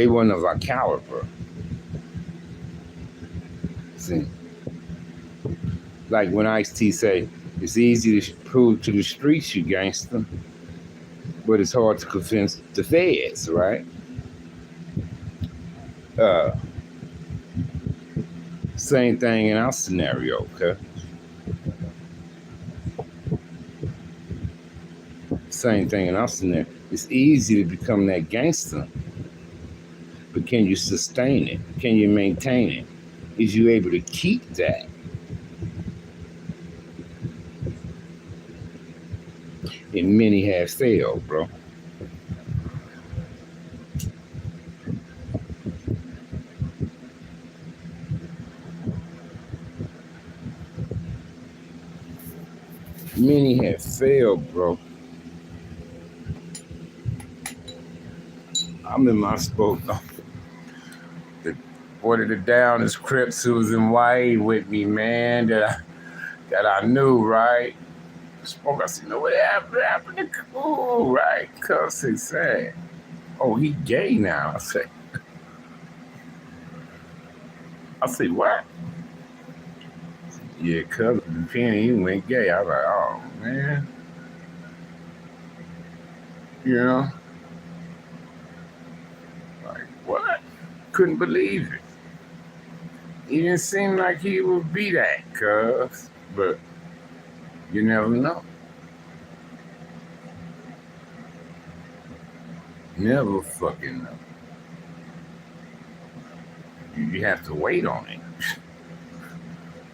wasn't of our caliber. See, like when Ice-T say, it's easy to prove to the streets you gangster, but it's hard to convince the feds, right? Same thing in our scenario, okay? Same thing in our scenario. It's easy to become that gangster, but can you sustain it? Can you maintain it? Is you able to keep that? And many have failed, bro. Many have failed, bro. I'm in my spot. The one of the downest Crips who was in YA with me, man, that I knew, right? Spoke, I said, what happened to Cool, right? Cuz he said, oh, he gay now. I said, what? Yeah, cuz Penny, he went gay. I was like, oh man. You know? couldn't believe it. He didn't seem like he would be that, cuz. But you never know. Never fucking know. You have to wait on it.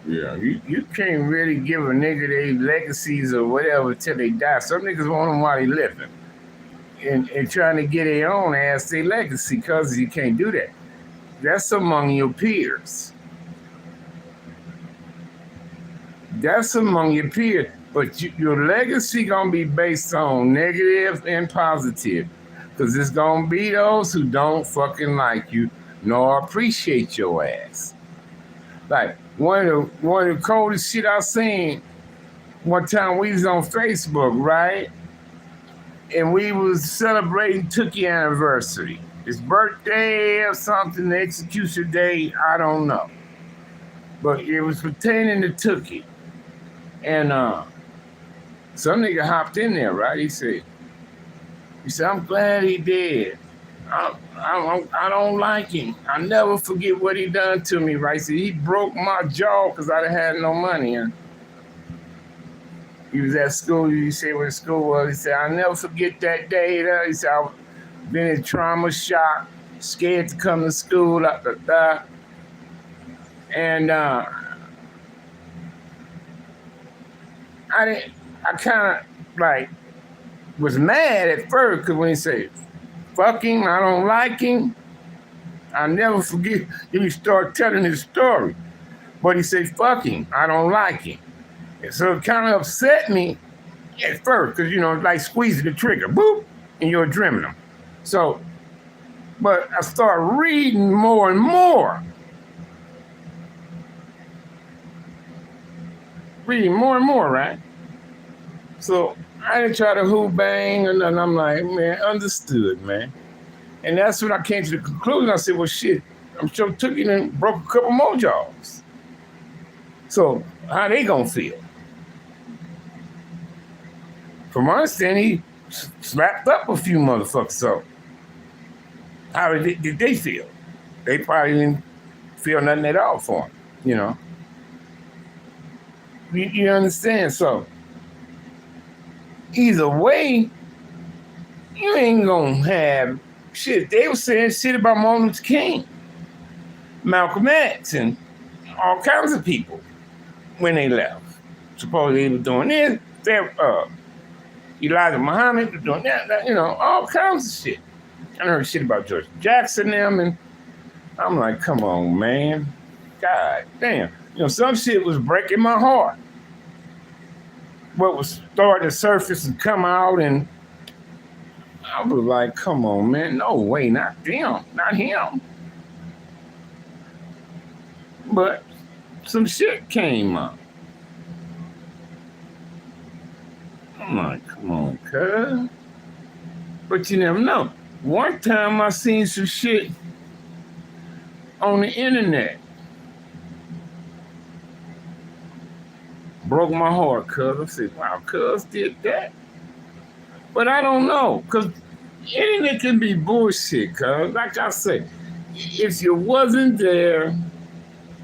Yeah, you can't really give a nigga their legacies or whatever till they die. Some niggas want them while they living. And trying to get their own ass their legacy, cuz you can't do that. That's among your peers. That's among your peers. But your legacy gonna be based on negative and positive. Because it's gonna be those who don't fucking like you nor appreciate your ass. Like one of the coldest shit I seen one time we was on Facebook, right? And we was celebrating Tookie anniversary. His birthday or something, the execution day, I don't know. But it was pertaining to Tookie. And some nigga hopped in there, right? He said, I'm glad he did. I don't like him. I never forget what he done to me, right? So he broke my jaw because I didn't have no money. And he was at school. He said what school was. He said, I'll never forget that day. He said, I've been in trauma shock, scared to come to school, And I kind of like was mad at first because when he said, fuck him, I don't like him. I'll never forget. He started telling his story. But he said, fuck him, I don't like him. And so it kind of upset me at first because, like squeezing the trigger, boop, and you're adrenaline. So, but I started reading more and more. Reading more and more, right? So I didn't try to who bang or nothing. I'm like, man, understood, man. And that's when I came to the conclusion. I said, well, shit, I'm sure Tookie and broke a couple more jaws. So how they gonna feel? From my understanding, he slapped up a few motherfuckers. So how did they feel? They probably didn't feel nothing at all for him, You understand? So either way, you ain't gonna have shit. They were saying shit about Martin Luther King, Malcolm X, and all kinds of people when they left. Supposedly they were doing this. Elijah Muhammad was doing that, all kinds of shit. I heard shit about George Jackson them, and I'm like, come on, man. God damn. Some shit was breaking my heart. What was starting to surface and come out, and I was like, come on, man. No way, not them, not him. But some shit came up. I'm like, come on, cuz. But you never know. One time I seen some shit on the internet. Broke my heart, cuz. I said, wow, cuz did that. But I don't know, because internet can be bullshit, cuz. Like I said, if you wasn't there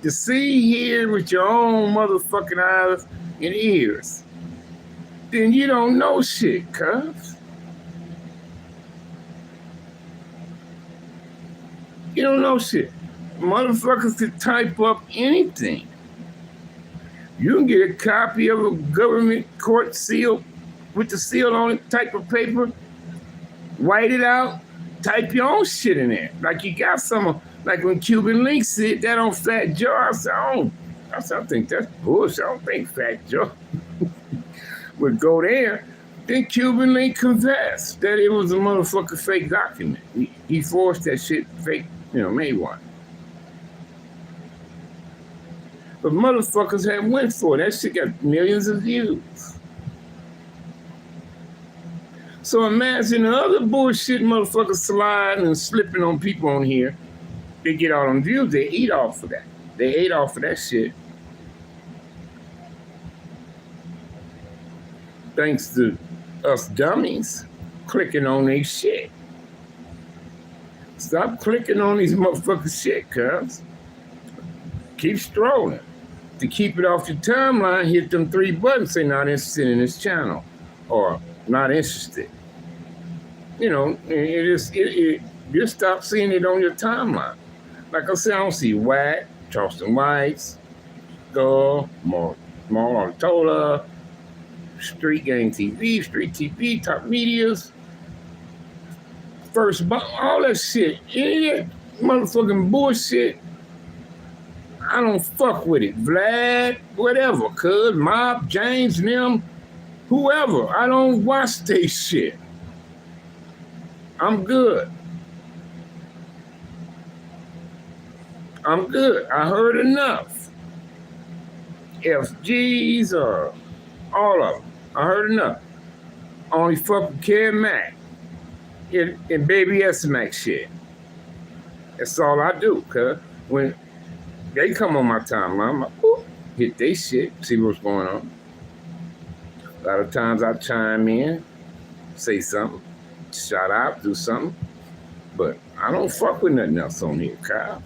to see, hear with your own motherfucking eyes and ears, then you don't know shit, cuz. You don't know shit. Motherfuckers can type up anything. You can get a copy of a government court seal with the seal on it, type of paper, write it out, type your own shit in there. Like you got some, like when Cuban Link said that on Fat Joe, I said, I think that's bullshit. I don't think Fat Joe would go there. Then Cuban Link confessed that it was a motherfucking fake document. He forced that shit fake, made one. But motherfuckers had went for it. That shit got millions of views. So imagine the other bullshit motherfuckers sliding and slipping on people on here. They get all them views. They eat off of that. They ate off of that shit. Thanks to us dummies clicking on their shit. Stop clicking on these motherfucking shit, cuz. Keep strolling. To keep it off your timeline, hit them 3 buttons, say not interested in this channel or not interested. You know, just stop seeing it on your timeline. Like I said, I don't see Wack, Charleston Whites, Skull, Marlon Tola, Street Gang TV, Street TV, Top Medias, all that shit. Any of that motherfucking bullshit, I don't fuck with it. Vlad, whatever, cuz, Mob, James, them, whoever. I don't watch they shit. I'm good. I heard enough. FGs or all of them. I heard enough. Only fuck with Kid Mac and Baby S-Mac shit. That's all I do, cuz when they come on my timeline, I'm like, whoop, hit they shit, see what's going on. A lot of times I chime in, say something, shout out, do something, but I don't fuck with nothing else on here, Kyle.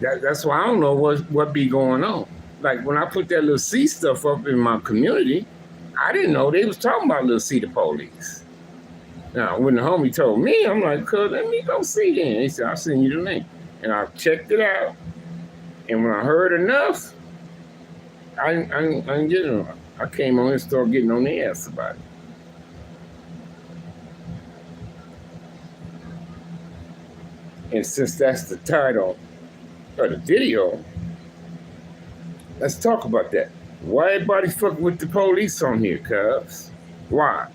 That's why I don't know what be going on. Like when I put that little C stuff up in my community, I didn't know they was talking about Little C the Police. Now, when the homie told me, I'm like, cuz, let me go see then. He said, I'll send you the link. And I checked it out. And when I heard enough, I didn't get it. I came on and started getting on their ass about it. And since that's the title of the video, let's talk about that. Why everybody fucking with the police on here, cuz? Why?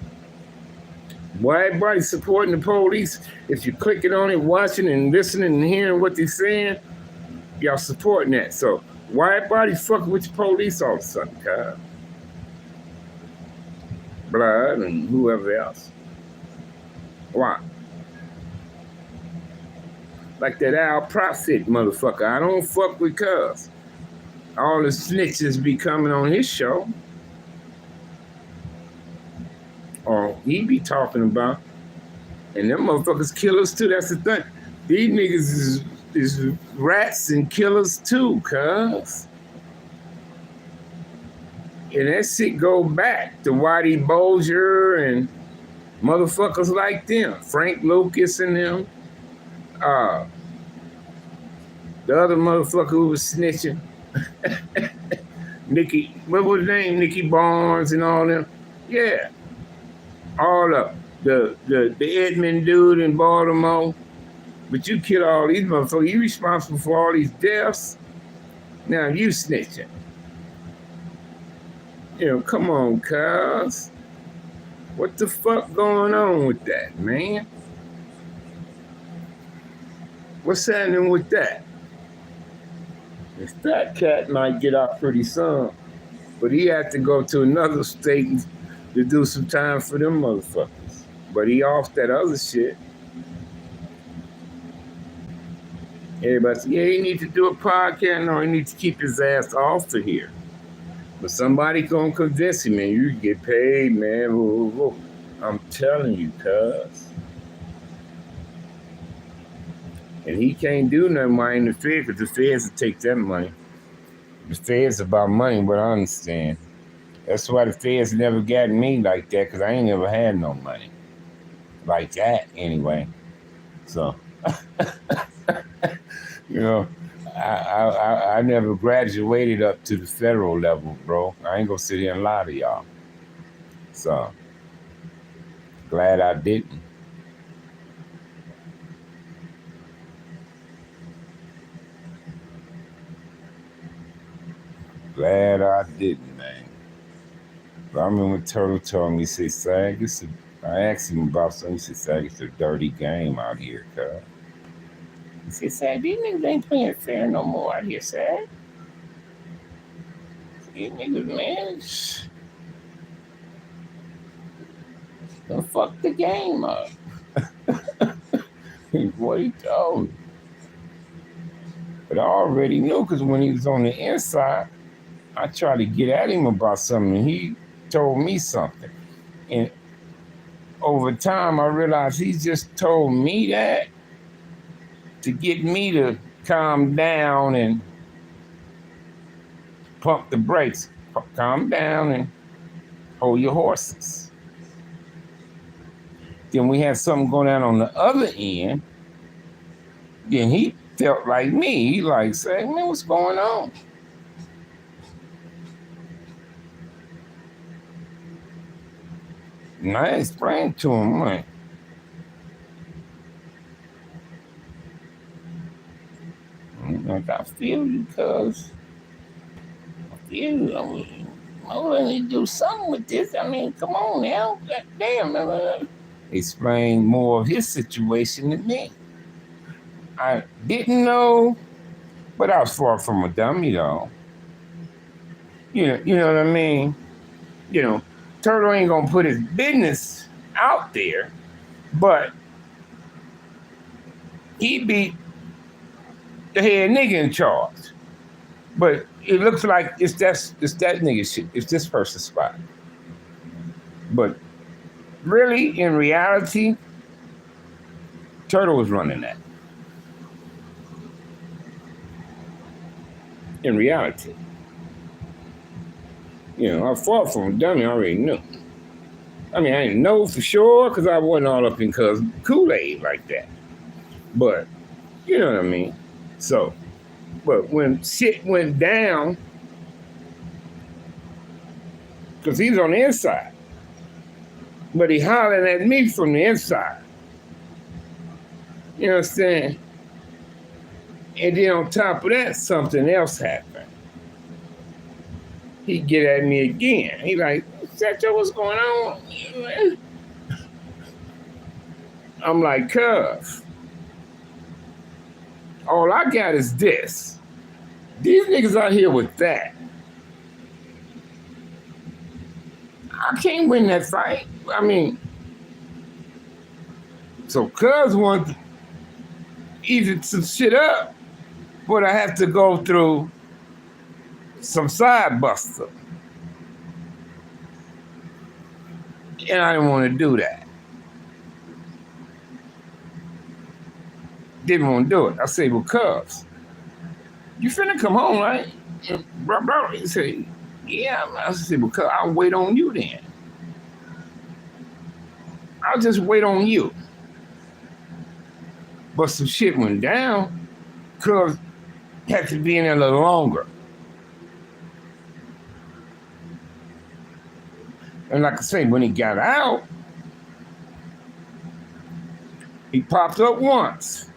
Why everybody supporting the police? If you're clicking on it, watching and listening and hearing what they're saying, y'all supporting that. So why everybody fucking with the police all of a sudden, cuz? Blood and whoever else. Why? Like that Al Prophet motherfucker. I don't fuck with cuz. All the snitches be coming on his show. Or he be talking about. And them motherfuckers killers too. That's the thing. These niggas is rats and killers too, cuz. And that shit go back to Whitey Bulger and motherfuckers like them. Frank Lucas and them. The other motherfucker who was snitching. Nikki, what was his name? Nikki Barnes and all them. Yeah. All of them. The Edmund dude in Baltimore. But you kill all these motherfuckers. You responsible for all these deaths. Now you snitching. You know, come on, cuz. What the fuck going on with that, man? What's happening with that? This fat cat might get out pretty soon, but he had to go to another state to do some time for them motherfuckers. But he off that other shit. Everybody said, yeah, he need to do a podcast. No, he needs to keep his ass off of here. But somebody gonna convince him, man. You get paid, man. I'm telling you, cuz. And he can't do nothing while in the Fed, because the Feds will take that money. The Feds about money, but I understand. That's why the Feds never got me like that, because I ain't never had no money. Like that, anyway. So, you know, I never graduated up to the federal level, bro. I ain't gonna sit here and lie to y'all. So, glad I didn't. Glad I didn't, man. But I remember when Turtle told me, he said, Sag, I asked him about something. He said, Sag, it's a dirty game out here, cuz. He said, Sag, these niggas ain't playing fair no more out here, Sag. These niggas, man, done fuck the game up. What he told me. But I already knew, because when he was on the inside, I tried to get at him about something, and he told me something. And over time, I realized he just told me that to get me to calm down and pump the brakes. Calm down and hold your horses. Then we had something going on the other end. Then he felt like me. He like, say, man, what's going on? And I explained to him, like I feel you, cuz. I feel you. I mean, I want to do something with this. I mean, come on now. God damn. Explain more of his situation than me. I didn't know, but I was far from a dummy, though. You know what I mean? You know, Turtle ain't gonna put his business out there, but he be the head nigga in charge. But it looks like it's that nigga shit. It's this person's spot. But really, in reality, Turtle was running that. In reality. You know, I fought from a dummy, I already knew. I mean, I didn't know for sure because I wasn't all up in cuz Kool-Aid like that. But, you know what I mean? So, but when shit went down, because he's on the inside, but he hollering at me from the inside. You know what I'm saying? And then on top of that, something else happened. He get at me again. He like, Satcho, what's going on? I'm like, cuz, all I got is this. These niggas out here with that. I can't win that fight. I mean, so cuz want to eat some shit up, but I have to go through some side buster. And I didn't want to do that. Didn't want to do it. I said, well, cuz, you finna come home, right? Bro, he said, yeah. I said, well, cuz, I'll wait on you then. I'll just wait on you. But some shit went down, cuz had to be in there a little longer. And like I say, when he got out, he popped up once.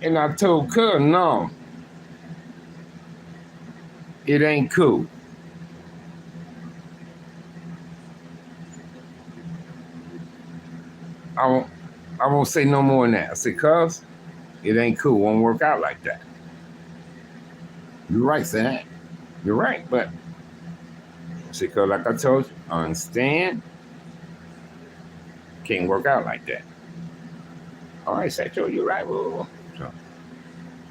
And I told cuz, no, it ain't cool. I won't say no more than that. I said, cuz, it ain't cool. Won't work out like that. You're right, Sam. You're right, but I said, cuz, like I told you, I understand. Can't work out like that. All right, Satcho, you're right. So,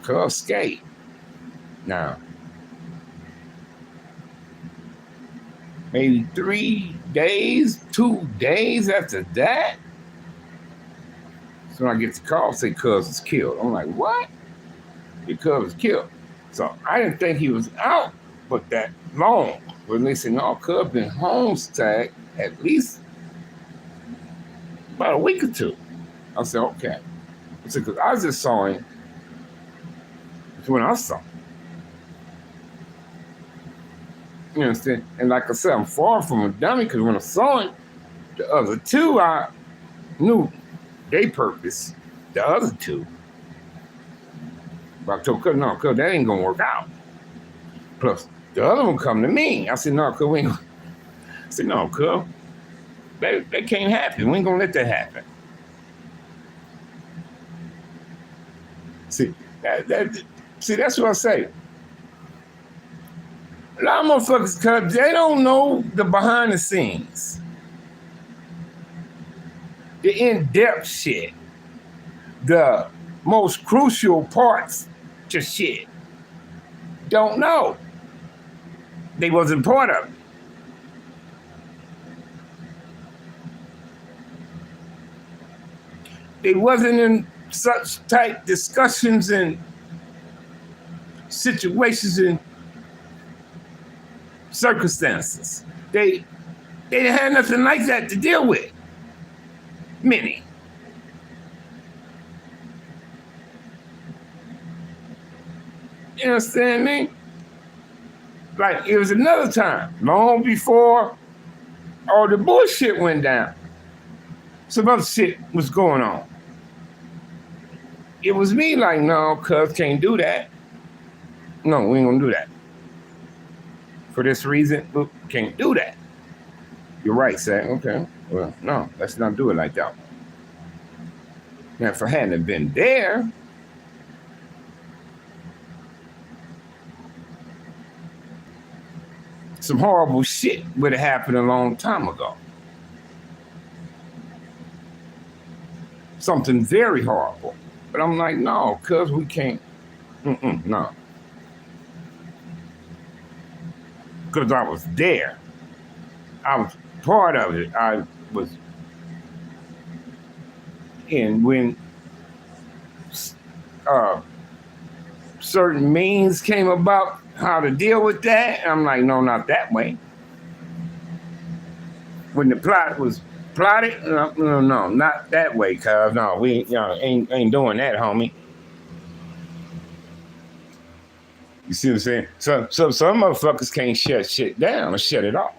cuz skate. Now, maybe 2 days after that, so I get the call, say cuz is killed. I'm like, what? Your cuz is killed. So I didn't think he was out but that long. But they said, no, cuz been home tag at least about a week or two. I said, okay. I said, because I just saw him. It's when I saw him. You understand? And like I said, I'm far from a dummy because when I saw him, the other two, I knew they purpose. The other two. But I told cuz, no, cuz that ain't going to work out. Plus, the other one come to me. I said, no, cuz we ain't going to. I said, no, cuz. That can't happen. We ain't going to let that happen. See, that's what I say. A lot of motherfuckers, cuz they don't know the behind the scenes. The in-depth shit. The most crucial parts to shit. Don't know. They wasn't part of it. they wasn't in such tight discussions and situations and circumstances. They didn't have nothing like that to deal with. Many. You understand me? Like, it was another time, long before all the bullshit went down. Some other shit was going on. It was me like, no, cuz can't do that. No, we ain't gonna do that. For this reason, look, can't do that. You're right, Sam. Okay. Well, no, let's not do it like that. Now, if I hadn't been there, some horrible shit would have happened a long time ago. Something very horrible. But I'm like, no, cuz we can't. No. Because I was there. I was part of it. I was in when certain means came about how to deal with that. I'm like, no, not that way. When the plot was plotted, no, not that way, cuz no, we ain't doing that, homie. You see what I'm saying? So some motherfuckers can't shut shit down or shut it off.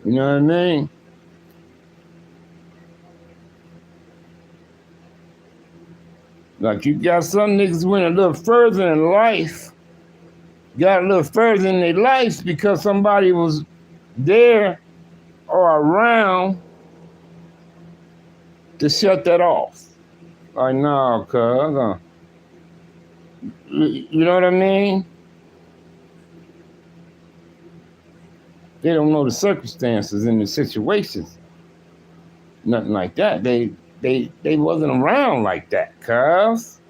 You know what I mean? Like, you got some niggas went a little further in life, got a little further in their life because somebody was there or around to shut that off. Like, no, cuz. You know what I mean? They don't know the circumstances and the situations. Nothing like that. They wasn't around like that, cuz.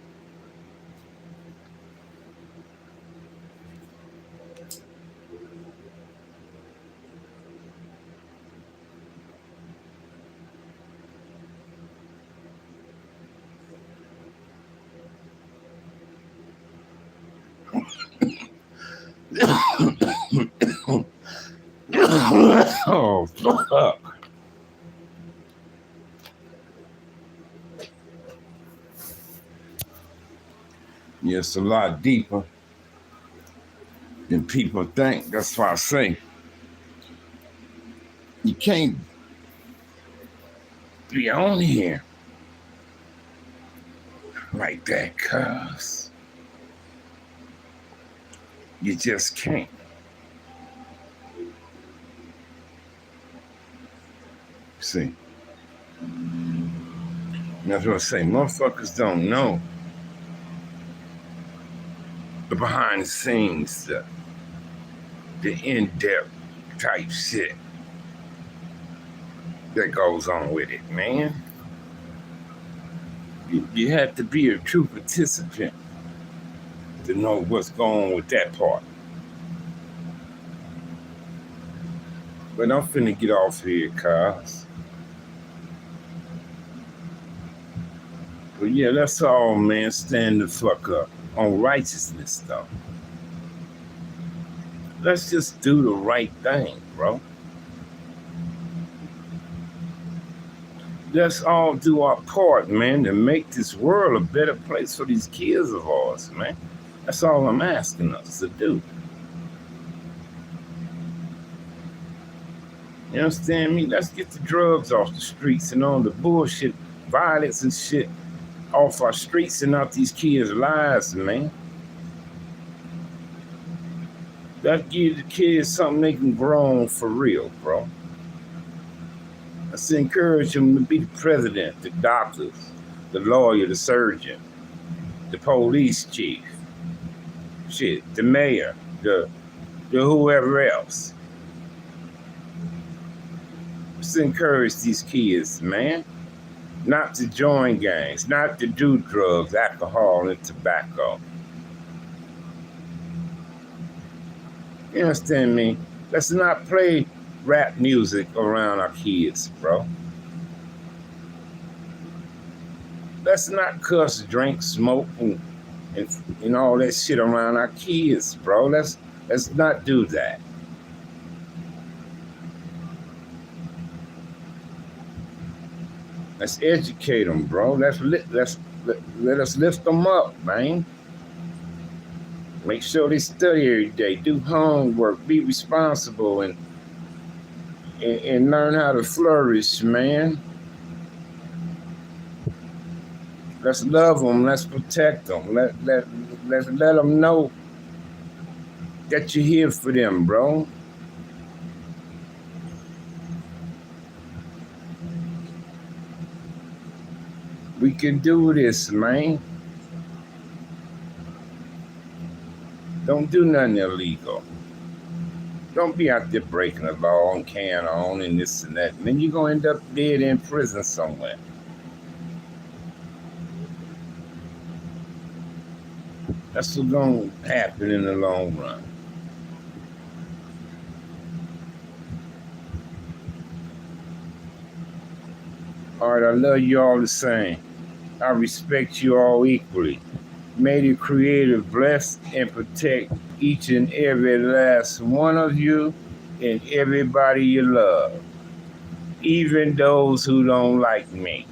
Oh, fuck. Yeah, it's a lot deeper than people think. That's why I say you can't be on here like that, cuz. You just can't. See. That's what I say. Motherfuckers don't know the behind the scenes stuff, the in-depth type shit that goes on with it, man. You have to be a true participant to know what's going on with that part. But I'm finna get off here, cuz. But yeah, that's all, man. Stand the fuck up on righteousness, though. Let's just do the right thing, bro. Let's all do our part, man, to make this world a better place for these kids of ours, man. That's all I'm asking us to do. You understand me? Let's get the drugs off the streets and all the bullshit, violence and shit off our streets and out these kids' lives, man. Let's give the kids something they can grow on for real, bro. Let's encourage them to be the president, the doctors, the lawyer, the surgeon, the police chief, shit, the mayor, the whoever else. Let's encourage these kids, man, not to join gangs, not to do drugs, alcohol, and tobacco. You understand me? Let's not play rap music around our kids, bro. Let's not cuss, drink, smoke, and all that shit around our kids, bro. Let's not do that. Let's educate them, bro. Let us lift them up, man. Make sure they study every day, do homework, be responsible, and learn how to flourish, man. Let's love them. Let's protect them. Let them know that you're here for them, bro. We can do this, man. Don't do nothing illegal. Don't be out there breaking the law and carrying on and this and that. And then you're going to end up dead in prison somewhere. That's what's going to happen in the long run. All right, I love you all the same. I respect you all equally. May the Creator bless and protect each and every last one of you and everybody you love, even those who don't like me.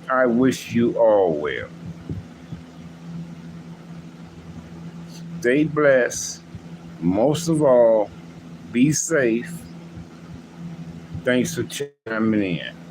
I wish you all well. Stay blessed. Most of all, be safe. Thanks for chiming in.